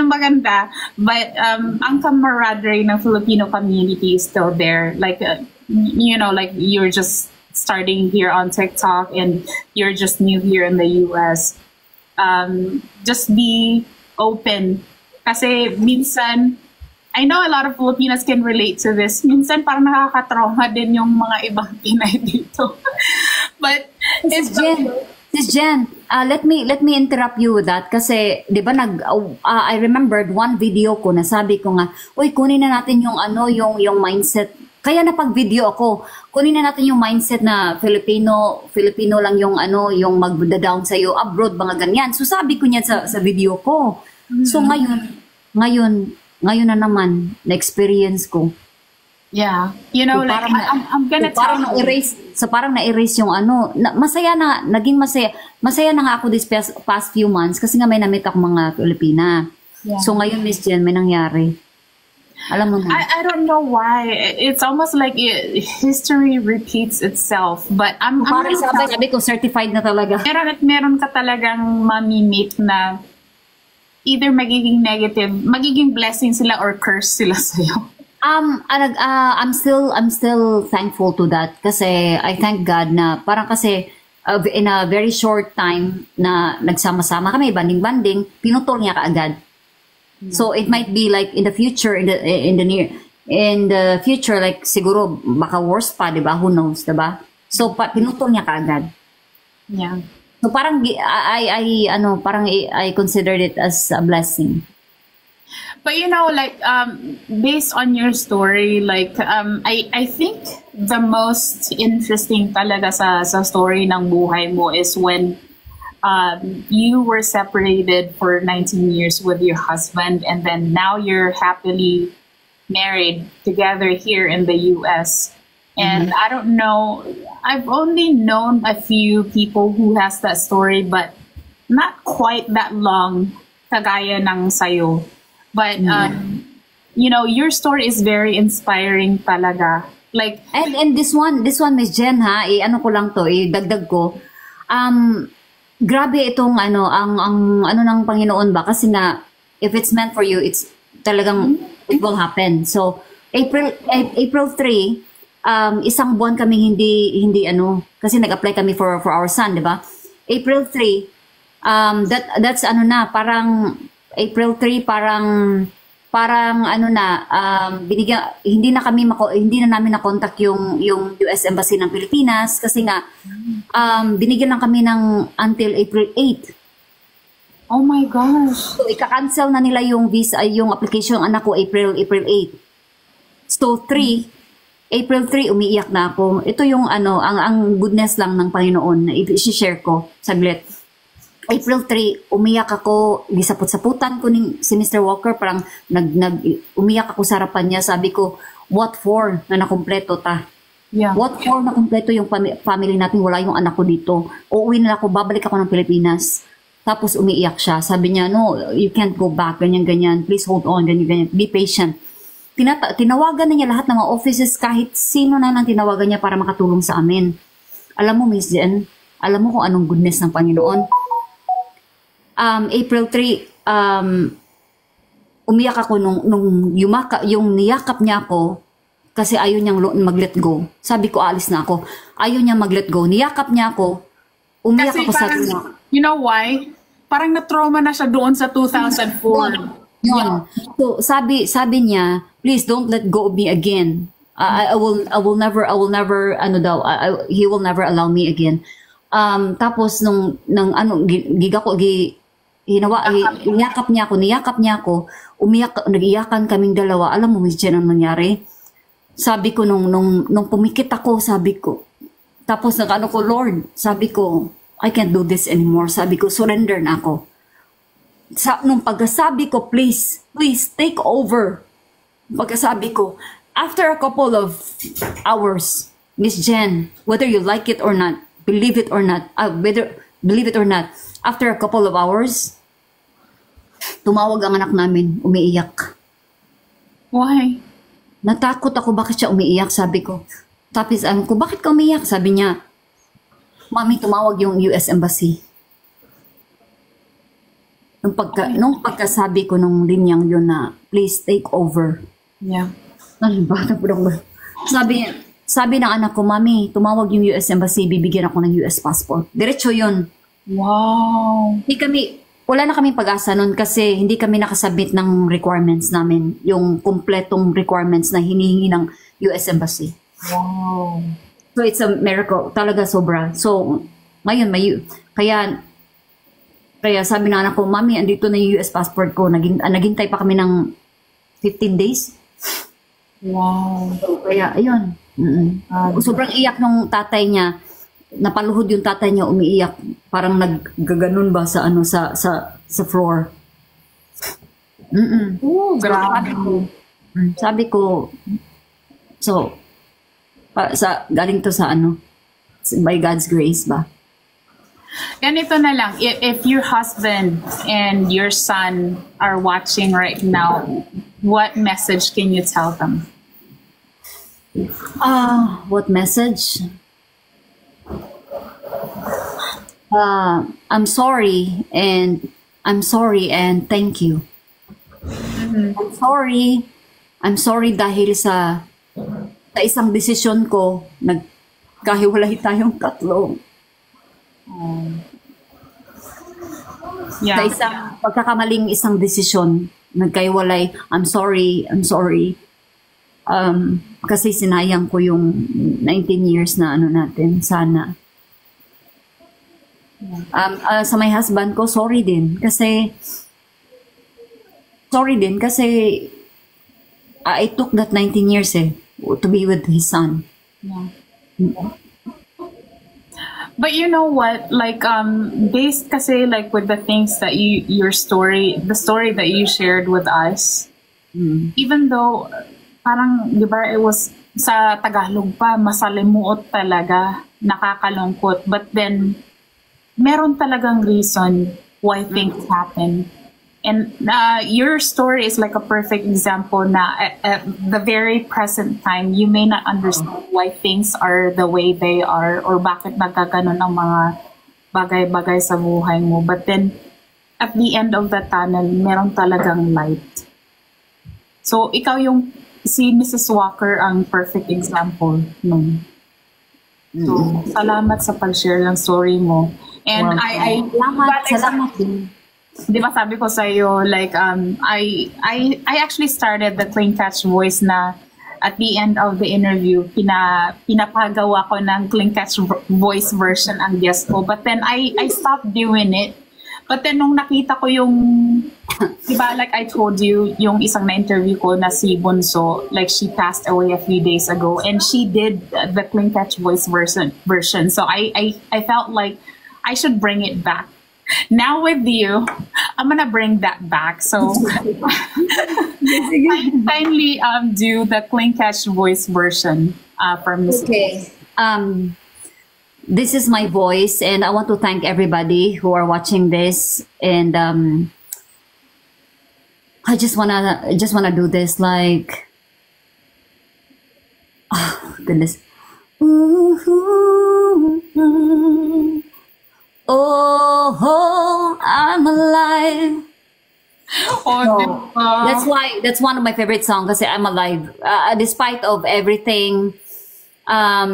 maganda, but ang camaraderie ng Filipino community is still there. Like you know, like you're just starting here on TikTok and you're just new here in the US. Just be open. Kasi minsan, I know a lot of Filipinas can relate to this. Minsan parang nakaka-trauma din yung mga ibang Pinay dito. But it's Sis Jen, let me interrupt you with that kasi 'di ba I remembered one video ko na sabi ko nga, "Uy, kunin na natin yung yung mindset." Kaya na pag video ako, kunin na natin yung mindset na Filipino lang yung yung magda-down sa iyo abroad, mga ganyan. So sabi ko niya sa video ko. So ngayon na naman na experience ko. Yeah. You know, like I'm gonna tell you. Parang na-erase yung naging masaya na nga ako this past few months kasi nga may namit ako mga Filipina. Yeah. So ngayon, Miss Jen, may nangyari. Alam mo na. I don't know why. It's almost like history repeats itself. But sabi ko, certified na talaga. Meron ka talagang mamimit na either magiging negative, magiging blessing sila or curse sila sa'yo. I'm still thankful to that kasi I thank God na parang kasi in a very short time na nagsama-sama kami, banding-banding, pinutol niya kaagad. So it might be like in the future, in the future, like siguro baka worse pa, di ba? Who knows, di ba? So pinutol niya kaagad. Yeah. So parang I considered it as a blessing. But you know, like based on your story, like I think the most interesting talaga sa story ng buhay mo is when you were separated for 19 years with your husband, and then now you're happily married together here in the US. And I don't know, I've only known a few people who has that story, but not quite that long, kagaya ng sayo. But, you know, your story is very inspiring talaga. Like, And this one, Miss Jen, ha, ano ko lang to, dagdag ko. Grabe itong ang ano ng Panginoon ba, kasi nga if it's meant for you, it's talagang it will happen. So April 3, isang buwan kami hindi kasi nag-apply kami for our son, di ba? April 3, that's parang April 3, parang hindi na namin na-contact yung US Embassy ng Pilipinas kasi nga binigyan lang kami ng until April 8. oh my gosh. So ika-cancel na nila yung visa, yung application ng anak ko April 8. So April 3 umiiyak na ako. Ito yung ang goodness lang ng Panginoon na i-share ko saglit. April 3, umiyak ako, gisapot-saputan ko si Mr. Walker, parang umiyak ako sa harapan niya. Sabi ko, what for na nakumpleto ta? Yeah. What for na kumpleto yung family natin, wala yung anak ko dito. Uuwi na ako, babalik ako ng Pilipinas. Tapos umiiyak siya. Sabi niya, no, you can't go back, ganyan-ganyan. Please hold on, ganyan-ganyan. Be patient. Tinawagan na niya lahat ng mga offices, kahit sino na nang tinawagan niya para makatulong sa amin. Alam mo, Miss Jen, alam mo kung anong goodness ng Panginoon? April 3, umiyak ako nung yung niyakap niya ako kasi ayaw niyang mag-let go. Sabi ko, alis na ako. Ayaw niya mag-let go. Niyakap niya ako. Umiyak Kasi ako sa parang, you know why? Parang na-trauma na siya doon sa 2004. Yun. So, sabi niya, please don't let go of me again. I will never, he will never allow me again. Tapos niyakap niya ako, nag-iyakan kaming dalawa. Alam mo, Miss Jen, ang nangyari? Sabi ko, nung pumikit ako, sabi ko, tapos ko, Lord, sabi ko, I can't do this anymore. Sabi ko, surrender na ako. Nung pagkasabi ko, please take over. Pagkasabi ko, after a couple of hours, Miss Jen, whether you like it or not, believe it or not, after a couple of hours, tumawag ang anak namin, umiiyak. Why? Natakot ako, bakit siya umiiyak, sabi ko. Tapos ko, bakit ka umiiyak? Sabi niya, Mami, tumawag yung US Embassy. Nung pagkasabi ko nung linyang yun na, please take over. Yeah. Sabi ng anak ko, Mami, tumawag yung US Embassy, bibigyan ako ng US passport. Diretso yun. Wow. Wala na kaming pag-asa nun kasi hindi kami nakasubmit ng requirements namin, yung kumpletong requirements na hinihingi ng US Embassy. Wow. So it's a miracle, talaga sobra. So ngayon kaya sabi ng anak ko, Mami, andito na yung US passport ko. Naghintay pa kami ng 15 days. Wow. So, kaya ayun. Sobrang iyak nung tatay niya. Napaluhod yung tatay niya, umiiyak, parang naggaganon ba sa sa floor. Oh, grabe. Sabi ko, so galing to sa by God's grace ba. Ganito na lang, if your husband and your son are watching right now, what message can you tell them? What message? I'm sorry and thank you. I'm sorry dahil sa isang desisyon ko, nagkahiwalay tayong tatlo. Sa isang pagkakamaling isang desisyon, nagkahiwalay. I'm sorry. Kasi sinayang ko yung 19 years na natin, sana. Sa my husband ko, sorry din kasi I took that 19 years to be with his son. Yeah. But you know what, like based kasi like with the things that the story that you shared with us, even though parang, di ba, it was, sa Tagalog pa, masalimuot talaga, nakakalungkot. But then, meron talagang reason why things happen. And your story is like a perfect example na at the very present time, you may not understand why things are the way they are or bakit nagkaganon ang mga bagay-bagay sa buhay mo. But then, at the end of the tunnel, meron talagang light. So, ikaw yung, si Mrs. Walker ang perfect example nun. So, salamat sa pag-share ng story mo. And Salamat din. di ba sabi ko sa iyo, like, I actually started the Clean Catch Voice na at the end of the interview, pinapagawa ko ng Clean Catch Voice version ang guest ko. But then, I stopped doing it. But then, nung nakita ko yung, di ba, like I told you, yung isang na-interview ko na si Bunso, like she passed away a few days ago, and she did the Clean Catch Voice version. So I felt like I should bring it back. Now with you, I'm gonna bring that back. So kindly do the Clean Catch Voice version from Miss. Okay. This is my voice, and I want to thank everybody who are watching this. And I just wanna do this, like, oh goodness. Oh, I'm alive. Oh, So, that's one of my favorite songs kasi I'm alive. Despite of everything,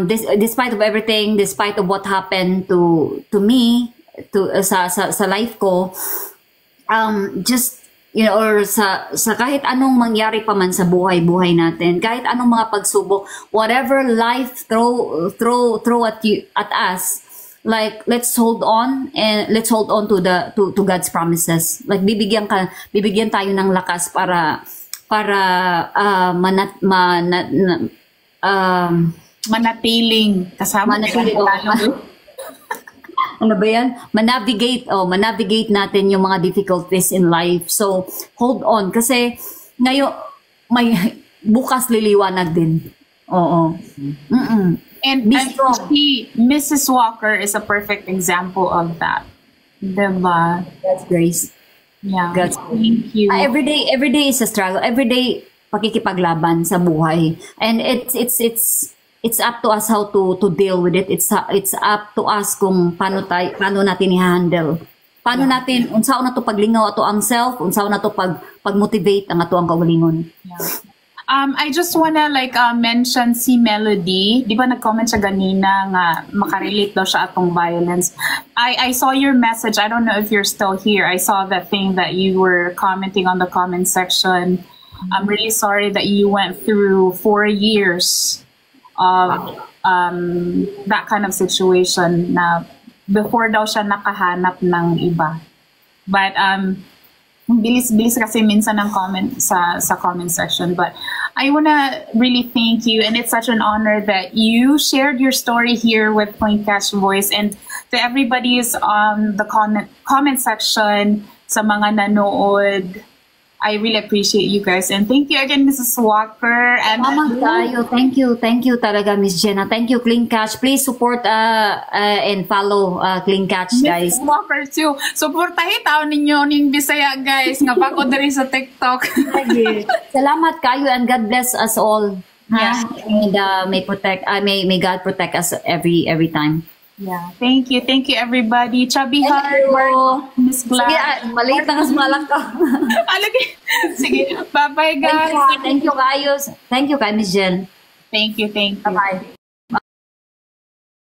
despite of what happened to me, sa life ko, just, you know, or sa kahit anong mangyari pa man sa buhay natin, kahit anong mga pagsubok, whatever life throw at us, like, let's hold on to God's promises. Like, bibigyan tayo ng lakas para manatiling kasama. Ano ba yan? Manavigate natin yung mga difficulties in life. So, hold on. Kasi, ngayon, bukas liliwanag din. Oo. And Mrs. Walker is a perfect example of that. Diba? God's grace. Yeah. Thank you. Every day is a struggle. Every day, pakikipaglaban sa buhay. And it's up to us how to deal with it. It's up to us kung paano natin i-handle. Paano natin, unsaon na to paglingaw ato ang self, unsaon na to pag-motivate ang ato ang kaugalingon. Yeah. I just wanna mention si Melody. Di ba nag-comment siya ganina nga makarelate daw siya atong violence. I saw your message. I don't know if you're still here. I saw that thing that you were commenting on the comment section. I'm really sorry that you went through 4 years of that kind of situation na before daw siya nakahanap ng iba. But bilis kasi minsan ng comment sa comment section, but I wanna really thank you, and it's such an honor that you shared your story here with Clean Catch Voice, and to everybody is on the comment section, sa mga nanood, I really appreciate you guys, and thank you again, Mrs. Walker. And thank you talaga, Miss Jenna. Thank you, Clean Catch. Please support and follow Clean Catch, guys. Mrs. Walker too. Supportahin taon ninyo ning Bisaya, guys. Nga pa ko diri sa TikTok. Salamat kayo, and God bless us all. Yeah. And may God protect us every time. Yeah. Thank you everybody. Chubby Heart, Miss Glad. Sige, maliit na kasmalak ko. Sige, bye-bye guys. Thank you kayo. Thank you kay Miss Jen. Thank you. Bye-bye.